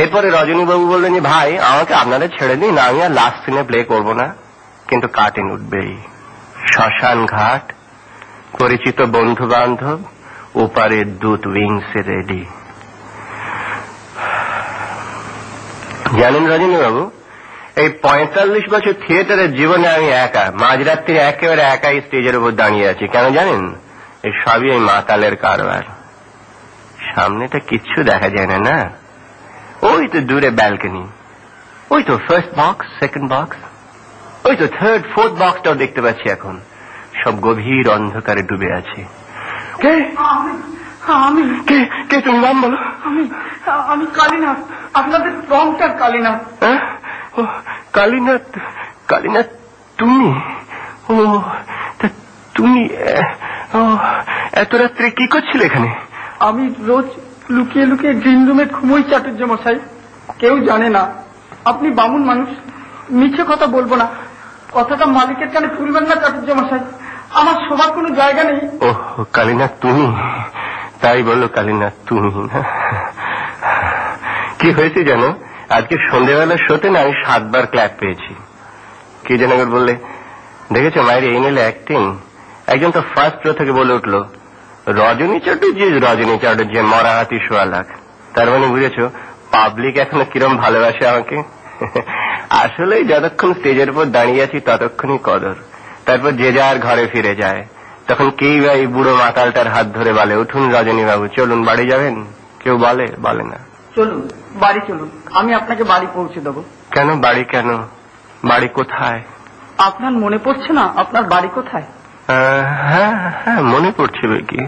এরপরে রজনীবাবু বললেন যে, ভাই আমাকে আপনাদের ছেড়ে দিন, আমি আর লাস্ট সিনে প্লে করবো না। কিন্তু কাটিন উঠবেই। শ্মশান ঘাট, পরিচিত বন্ধু বান্ধব, ওপারের দূত উইংসে রেডি। জানেন রজনীবাবু, এই 45 বছর থিয়েটারের জীবনে আমি একা, মাঝরাত্রি একেবারে একাই স্টেজের উপর দাঁড়িয়ে আছি। কেন জানেন? এই সবই এই মাতালের কারবার। সামনেটা কিচ্ছু দেখা যায় না, না? ওই তো দূরে ব্যালকনি, ওই তো ফার্স্ট বক্স, সেকেন্ড বক্স, ওই তো থার্ড ফোর্থ বক্সটাও দেখতে পাচ্ছি। এখন সব গভীর অন্ধকারে ডুবে আছে। কে তুমি? নাম বলো। আমি কালীনাথ, আপনাদের রংটার কালীনাথ। কালীনাথ তুমি? ও তুমি এত রাত্রে কি করছিলে এখানে? আমি রোজ লুকিয়ে লুকিয়ে গ্রিন রুমে ঘুমোই চাটুর্য মশাই, কেউ জানে না। আপনি বামুন মানুষ, মিছে কথা বলবো না। কথাটা মালিকের কানে তুলবেন না চাটুর্য মশাই, আমার শোবার কোনো জায়গা নেই। ও কালীনাথ তুমি? তাই বলো কালীনাথ তুমি না? কি হয়েছে জানো, আজকে সন্ধ্যেবেলা শোতে না আমি 7 বার ক্ল্যাপ পেয়েছি। কে যেন বললে, দেখেছো মায়ের এই নিলে অ্যাক্টিং। একজন তো ফার্স্ট রো থেকে বলে উঠলো, রজনী চ্যাটার্জি মরা হাতি সোয়া লাখ। তার মানে বুঝেছো পাবলিক এখনো কিরম ভালোবাসে আমাকে। আসলে যতক্ষণ স্টেজের উপর দাঁড়িয়ে আছি ততক্ষণই কদর। তারপর যে যার ঘরে ফিরে যায়। তখন কেই বা এই বুড়ো মাতালটার হাত ধরে বলে, উঠুন রজনীবাবু, চলুন বাড়ি যাবেন। কেউ বলে না, চলুন বাড়ি চলুন, আমি আপনাকে বাড়ি পৌঁছে দেবো। কেন বাড়ি? কেন বাড়ি? কোথায়? আপনার মনে পড়ছে না আপনার বাড়ি কোথায়? হ্যাঁ মনে পড়ছে কি,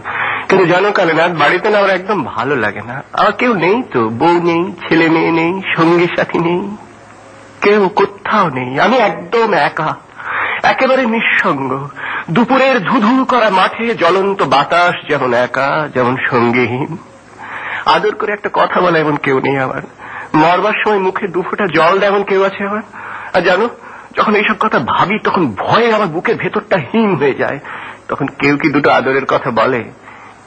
কিন্তু জানো কালীনাথ, বাড়িতে না আমার একদম ভালো লাগে না। আমার কেউ নেই তো, বউ নেই, ছেলে মেয়ে নেই, সঙ্গী সাথী নেই, কেউ কোথাও নেই। আমি একদম একা, একেবারে নিঃসঙ্গ। দুপুরের ধুধু করা মাঠে জ্বলন্ত বাতাস যেমন একা, যেমন সঙ্গীহীন। আদর করে একটা কথা বলে এমন কেউ নেই আমার। মরবার সময় মুখে 2 ফোঁটা জল দেয় এমন কেউ আছে আমার? আর জানো, যখন এইসব কথা ভাবি তখন ভয়ে আমার বুকের ভেতরটা হিম হয়ে যায়। তখন কেউ কি 2টো আদরের কথা বলে?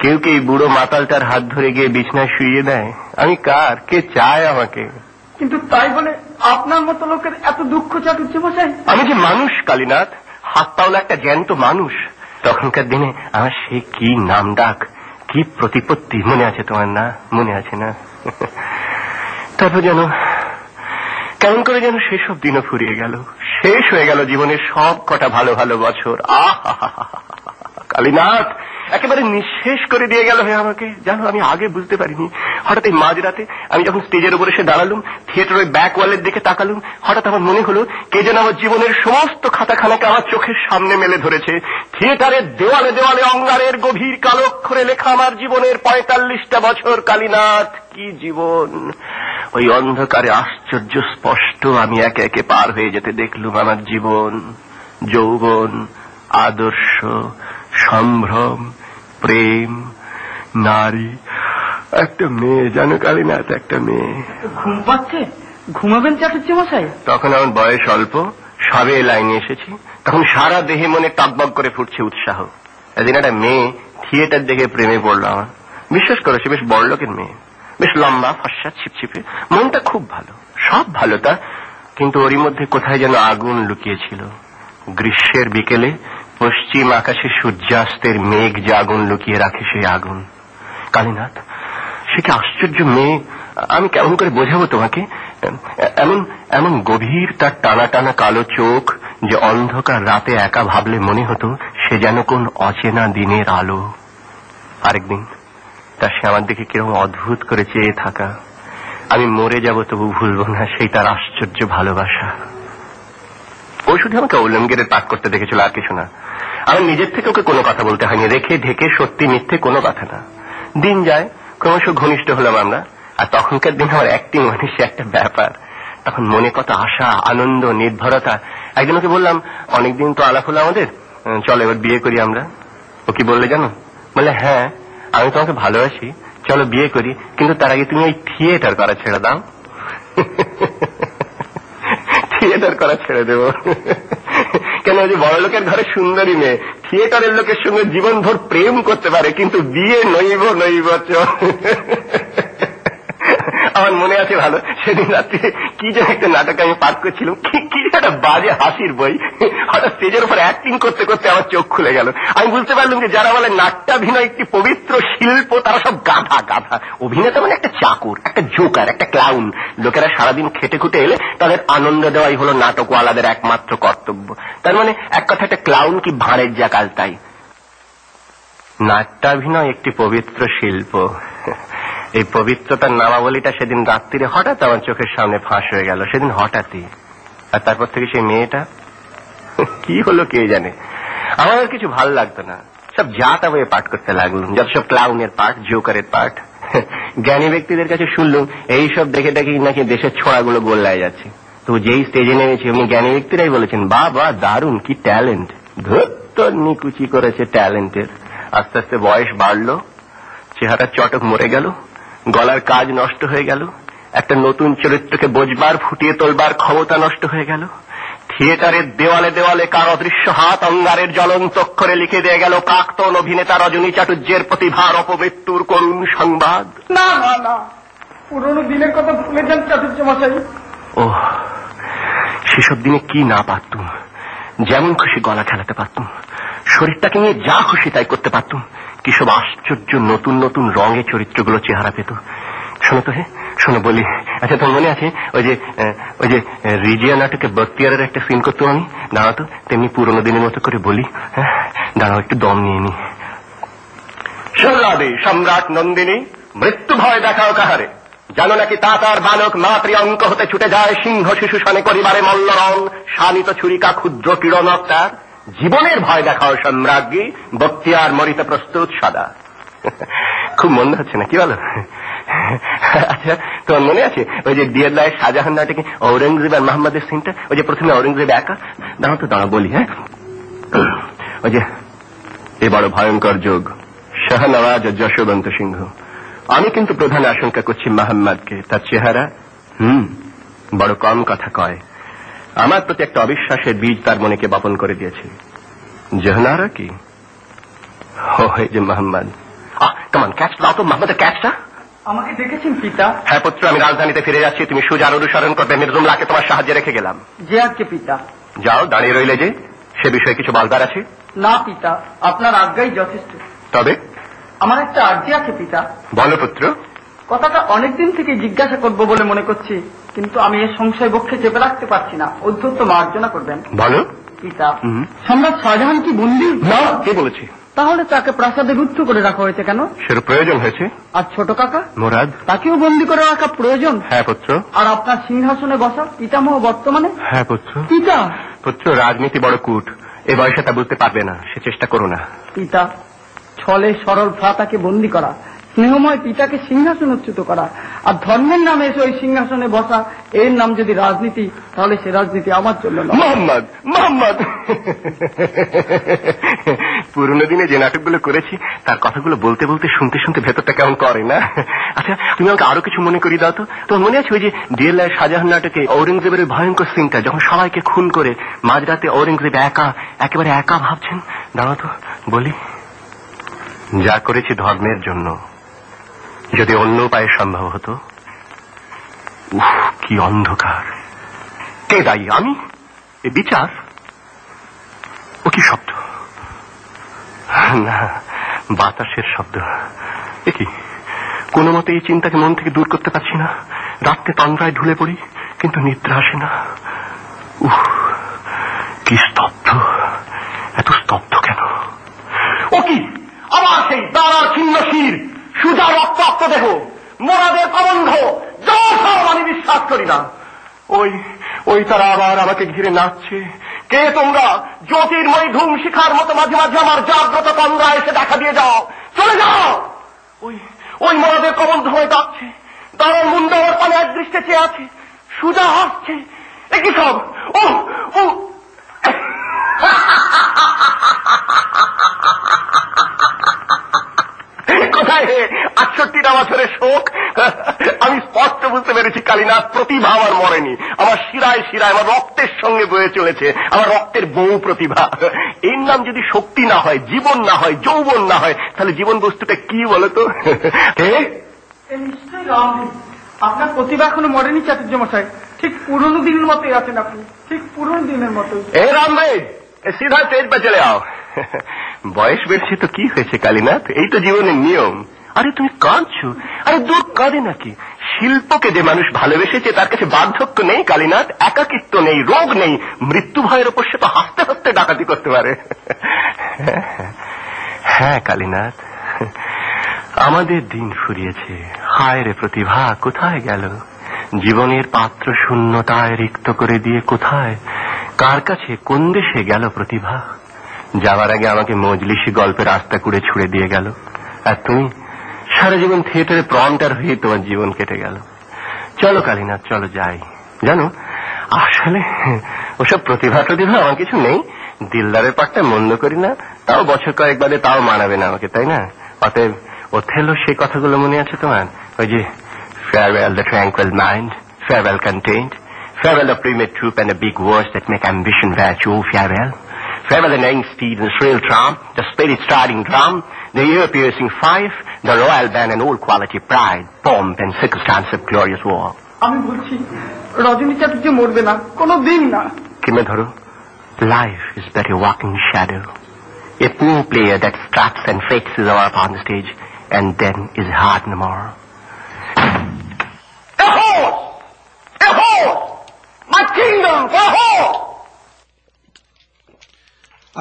কেউ কি এই বুড়ো মাতালটার হাত ধরে গিয়ে বিছনায় শুইয়ে দেয়? আমি কার? কে চায় আমাকে? কিন্তু তাই বলে আপনার মতো লোকের এত দুঃখ চাটুর্য মশাই? আমি যে মানুষ কালীনাথ, হাত পাওলা একটা জ্যান্ত মানুষ। তখনকার দিনে আমার সে কি নাম ডাক, কি প্রতিপত্তি, মনে আছে তোমার? না মনে আছে না? তারপর যেন কেমন করে যেন সেসব দিনও ফুরিয়ে গেল, শেষ হয়ে গেল জীবনের সব কটা ভালো ভালো বছর। কালীনাথ একেবারে নিঃশেষ করে দিয়ে গেল হয়ে আমাকে, জানো আমি আগে বুঝতে পারিনি। হঠাৎ এই মাঝরাতে আমি যখন স্টেজের উপর এসে দাঁড়ালুম, থিয়েটারের ব্যাক ওয়ালের দিকে তাকালুম, হঠাৎ আমার মনে হলো কে যেন আমার জীবনের সমস্ত খাতাখানাকে আমার চোখের সামনে মেলে ধরেছে। থিয়েটারের দেওয়ালে দেওয়ালে অঙ্গারের গভীর কালো অক্ষরে লেখা আমার জীবনের 45টা বছর। কালীনাথ কি জীবন! ওই অন্ধকারে আশ্চর্য স্পষ্ট আমি একে একে পার হয়ে যেতে দেখলুম আমার জীবন, যৌবন, আদর্শ, সম্ভ্রম, প্রেম, নারী, একটা মেয়ে। জানো কালীনাথ, একটা মেয়ে। ঘুম পাচ্ছে, ঘুমাবেন চাটুর্য মশাই? তখন আমার বয়স অল্প, সবে লাইনে এসেছি, তখন সারা দেহে মনে টকবক করে ফুটছে উৎসাহ। একদিন একটা মেয়ে থিয়েটার দেখে প্রেমে পড়লো আমার। বিশ্বাস করো সে বেশ বড়লোকের মেয়ে, বেশ লম্বা, ফর্সা, ছিপছিপে, মনটা খুব ভালো, সব ভালো তার, কিন্তু ওরই মধ্যে কোথায় যেন আগুন লুকিয়েছিল। গ্রীষ্মের বিকেলে পশ্চিম আকাশে সূর্যাস্তের মেঘ যে আগুন লুকিয়ে রাখে, সেই আগুন। কালীনাথ সে কি আশ্চর্য মেয়ে, আমি কেমন করে বোঝাবো তোমাকে? এমন এমন গভীর তার টানা টানা কালো চোখ যে অন্ধকার রাতে একা ভাবলে মনে হতো সে যেন কোন অচেনা দিনের আলো। আরেকদিন তার সে আমার দিকে কিরকম অদ্ভুত করে চেয়ে থাকা, আমি মরে যাব তবু ভুলবো না সেই তার আশ্চর্য ভালোবাসা। ও শুধু আমাকে ওলমগীরের পাঠ করতে দেখেছিল, আর কিছু না। আমার নিজের থেকে ওকে কোনো কথা বলতে হয়নি, রেখে ঢেকে সত্যি মিথ্যে কোনো কথা না। দিন যায়, ক্রমশ ঘনিষ্ঠ হলাম আমরা। আর তখনকার দিন আমার অ্যাক্টিং মানে সে একটা ব্যাপার। তখন মনে কত আশা, আনন্দ, নির্ভরতা। একদিন ওকে বললাম, অনেকদিন তো আলাপ হলো আমাদের, চলো এবার বিয়ে করি আমরা। ও কি বললে জানো? বলে, হ্যাঁ আমি তোমাকে ভালোবাসি, চলো বিয়ে করি, কিন্তু তার আগে তুমি ওই থিয়েটার করা ছেড়ে দাও। থিয়েটার করা ছেড়ে দেবো কেন? ওই যে বড় লোকের ঘরে সুন্দরী মেয়ে থিয়েটারের লোকের সঙ্গে জীবনভর প্রেম করতে পারে, কিন্তু বিয়ে নইব নইব। আমার মনে আছে ভালো, সেদিন রাত্রে কি যেন একটা নাটক আমি পাঠ করছিলাম, কি একটা বাজে হাসির বই। হঠাৎ স্টেজের উপর অ্যাক্টিং করতে করতে আমার চোখ খুলে গেল। আমি বুঝতে পারলাম যে যারা বলে নাট্যাভিনয় একটি পবিত্র শিল্প, তারা সব গাধা গাধা। অভিনেতা মানে একটা চাকর, একটা জোকার, একটা ক্লাউন। লোকেরা সারাদিন খেটে খুটে এলে তাদের আনন্দ দেওয়াই হলো নাটকওয়ালাদের একমাত্র কর্তব্য। তার মানে এক কথা একটা ক্লাউন কি ভাঁড়ের জাকাল। তাই নাট্যাভিনয় একটি পবিত্র শিল্প, এই পবিত্রতার নামাবলীটা সেদিন রাত্রিরে হঠাৎ আমার চোখের সামনে ফাঁস হয়ে গেল, সেদিন হঠাৎই। আর তারপর থেকে সেই মেয়েটা কি হলো কে জানে। আমার আর কিছু ভালো লাগতো না, সব যা তা বইয়ে পাঠ করতে লাগলাম, যত সব ক্লাউনের পাঠ, জোকারের পাঠ। জ্ঞানী ব্যক্তিদের কাছে শুনলাম এইসব দেখে দেখেই নাকি দেশের ছোঁড়াগুলো গোল্লায় যাচ্ছে। তো যেই স্টেজে নেমেছে উনি জ্ঞানী ব্যক্তিরাই বলেছেন, বাহ দারুণ, কি ট্যালেন্ট। ধত্ত নিকুচি করেছে ট্যালেন্টের। আস্তে আস্তে বয়স বাড়লো, চেহারার চটক মরে গেল, গলার কাজ নষ্ট হয়ে গেল, একটা নতুন চরিত্রকে বোঝবার, ফুটিয়ে তোলবার ক্ষমতা নষ্ট হয়ে গেল। থিয়েটারের দেওয়ালে দেওয়ালে কার অদৃশ্য হাত অঙ্গারের জ্বলন্ত অক্ষরে লিখে দিয়ে গেল প্রাক্তন অভিনেতা রজনী চাটুর্যের প্রতিভার অপমৃত্যুর করুণ সংবাদ। না না না, পুরনো দিনের কথা ভুলে যান চাটুর্য মশাই। ও সেসব দিনে কি না পারতুম, যেমন খুশি গলা খেলাতে পারতুম, শরীরটাকে নিয়ে যা খুশি তাই করতে পারতুম। কি সব আশ্চর্য নতুন নতুন রঙে চরিত্রগুলো চেহারা পেত। শোনো তো, হে শোনো বলি, আচ্ছা তোমার মনে আছে ওই যে রিজিয়া নাটকে বক্তিয়ারের একটা সিন করতাম আমি? দাঁড়াও তো, তেমনি পুরোনো দিনের মতো করে বলি। হ্যাঁ দাঁড়াও, একটু দম নিয়ে নি। সোল্লাদে সম্রাট নন্দিনী, মৃত্যু ভয় দেখাও কাহারে, জানো নাকি তা তার বালক মাতৃ অঙ্ক হতে ছুটে যায় সিংহ শিশু সনে করিবারে মল্লরং, শানিত ছুরিকা ক্ষুদ্র কিরণক তার, জীবনের ভয় দেখাও সম্রাজ্ঞী, বক্তিয়ার মরিতে প্রস্তুত সদা। খুব মনে হচ্ছে না, কি বলো? আচ্ছা তোমার মনে আছে ওই যে দিয়ার শাহজাহান নাটকে ঔরঙ্গজেব আর মোহাম্মদের সিনটা? ওই যে প্রথমে ঔরঙ্গজেব একা, দাঁড়াও তো দাঁড়া বলি। হ্যাঁ ওই যে এ বড় ভয়ঙ্কর যোগ, শাহনওয়াজ ও যশোবন্ত সিংহ। আমি কিন্তু প্রধান আশঙ্কা করছি মোহাম্মদকে, তার চেহারা বড় কম কথা কয়, আমার প্রতি একটা অবিশ্বাসের বীজ তার মনেকে বপন করে দিয়েছে। জহনারা কি এই যে মোহাম্মদ, কেমন ক্যাচ দাও তো মোহাম্মদের ক্যাচটা। আমাকে দেখেছেন পিতা? হ্যাঁ পুত্র, আমি রাজধানীতে ফিরে যাচ্ছি, তুমি সুজার অনুসরণ করবে। মির্জুমলাকে তোমার সাহায্যে রেখে গেলাম। যে আজকে পিতা। যাও, দাঁড়িয়ে রইলে যে সে বিষয়ে কিছু বলবার আছে? না পিতা, আপনার আজ্ঞাই যথেষ্ট। তবে আমার একটা আর্জি আছে পিতা। বলো পুত্র। কথাটা অনেকদিন থেকে জিজ্ঞাসা করব বলে মনে করছি, কিন্তু আমি এর সংশয় বক্ষে চেপে রাখতে পারছি না। অধ্যত্ত মার্জনা করবেন। বলো পিতা। সম্রাট শাহজাহান কি বন্দী? না, কে বলেছে? তাহলে তাকে প্রাসাদে রুদ্ধ করে রাখা হয়েছে কেন? সের প্রয়োজন হয়েছে। আর ছোট কাকা মুরাদ, তাকেও বন্দী করে রাখা প্রয়োজন? হ্যাঁ পুত্র। আর আপনার সিংহাসনে বসা পিতামহ বর্তমানে? হ্যাঁ পুত্র। পিতা। পুত্র, রাজনীতি বড় কূট, এ বয়সে তা বুঝতে পারবে না, সে চেষ্টা করো না। পিতা, ছলে সরল ভ্রাতাকে বন্দী করা, স্নেহময় পিতাকে সিংহাসনচ্যুত করা, আর ধর্মের নামে এসে ওই সিংহাসনে বসা, এর নাম যদি রাজনীতি, তাহলে সে রাজনীতি আমার জন্য নয়। মোহাম্মদ, মোহাম্মদ, পুরনো দিনে যে নাটকগুলো করেছি তার কথাগুলো বলতে বলতে শুনতে শুনতে ভেতরটা কেমন করে না? আচ্ছা, তুমি আমাকে আরো কিছু মনে করিয়ে দাও তো। তোমার মনে আছে ওই যে ডিএলআই শাহজাহান নাটকে ঔরঙ্গজেবের ভয়ঙ্কর সিনটা, যখন সবাইকে খুন করে মাঝরাতে ঔরঙ্গজেব একেবারে একা ভাবছেন? দাঁড়াও তো বলি। যা করেছি ধর্মের জন্য, যদি অন্য উপায়ে সম্ভব হতো। উফ, কি অন্ধকার! কে দায়ী? আমি? এ বিচার? ও কি শব্দ? না, বাতাসের শব্দ। এ কি? কোনো মতে এই চিন্তাকে মন থেকে দূর করতে পারছি না। রাত্রে তন্দ্রায় ঢুলে পড়ি, কিন্তু নিদ্রা আসে না। উফ, কি স্তব্ধ! এত স্তব্ধ কেন? ও কি? আবার সেই দাঁড়ার ছিন্ন শির, সুজা রক্তাক্ত দেহ, মোরাদের প্রবন্ধ, আমি বিশ্বাস করি না। ওই তারা আবার আমাকে ঘিরে নাচছে। কে তোমরা? জ্যোতির্ময়ী ধূম শিখার মতো মাঝে মাঝে আমার জাগ্রত তন্দ্রা এসে দেখা দিয়ে যাও, চলে যাও। ওই মোরাদের প্রবন্ধ হয়ে যাচ্ছে, দাঁড়ার মুন্ড ওর পানে এক দৃষ্টে চেয়ে আছে, সুজা হাসছে। একই সব ও কোথায় 68টা বছরের শোক? আমি স্পষ্ট বুঝতে পেরেছি কালীনাথ, প্রতিভা আমার মরেনি। আমার শিরায় শিরায়, আমার রক্তের সঙ্গে বয়ে চলেছে, আমার রক্তের বহু প্রতিভা। এর নাম যদি শক্তি না হয়, জীবন না হয়, যৌবন না হয়, তাহলে জীবন বস্তুটা কি বলতো? নিশ্চয়ই রাম, আপনার প্রতিভা এখনো মরেনি চাটুর্য মশাই। ঠিক পুরনো দিনের মতোই আছেন আপনি, ঠিক পুরনো দিনের মতোই। এ রাম রে, সিধা স্টেজ পে চলে আও। বয়স বেড়েছে তো কি হয়েছে কালীনাথ, এই তো জীবনের নিয়ম। আরে তুমি কাঁদছো? আরে দূর কাঁদে নাকি? শিল্পকে যে মানুষ ভালোবেসেছে তার কাছে বার্ধক্য নেই কালীনাথ, একাকিত্ব নেই, রোগ নেই, মৃত্যু ভয়ের ওপর সে তো হাসতে হাসতে ডাকাতি করতে পারে। হ্যাঁ কালীনাথ, আমাদের দিন ফুরিয়েছে। হায় রে প্রতিভা, কোথায় গেল? জীবনের পাত্র শূন্যতায় রিক্ত করে দিয়ে কোথায়, কার কাছে, কোন দেশে গেল প্রতিভা? যাওয়ার আগে আমাকে মজলিসি গল্পের রাস্তা কুড়ে ছুড়ে দিয়ে গেল, আর তুমি সারা জীবন থিয়েটারে প্রন্টার হয়ে তোমার জীবন কেটে গেল। চলো কালীনাথ, চলো যাই। জানো, আসলে ওসব প্রতিভা আমার কিছু নেই। দিলদারের পাঠটা মন্দ করি না, তাও বছর কয়েক বাদে তাও মানাবে না আমাকে, তাই না? অতএব ওথেলো সেই কথাগুলো মনে আছে তোমার? ওই যে farewell the tranquil mind, farewell content, farewell the primitive troop and the big words that make ambition virtue, farewell. Farewell the neighing steed and shrill tramp, the spirit-striding drum, the ear-piercing fife, the royal band and old quality pride, pomp and circumstance of glorious war. আমি বলছি রজনী চাটুর্য মরবে না, কোনো দিন না। কিমে ধরো, life is but a walking shadow, a poor player that struts and fakes his hour upon the stage and then is heard no more. A horse! A horse! My kingdom for a horse!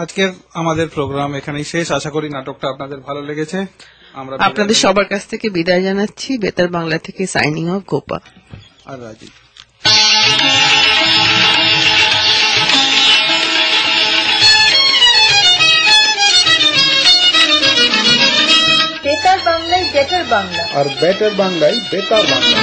আজকের আমাদের programme এখানেই শেষ। আশা করি নাটকটা আপনাদের ভালো লেগেছে। আমরা আপনাদের সবার কাছ থেকে বিদায় জানাচ্ছি। বেতার বাংলা থেকে সাইনিং অফ, গোপা আর রাজীব। বেতার বাংলায় বেটার বাংলা, আর বেটার বাংলায় বেতার বাংলা।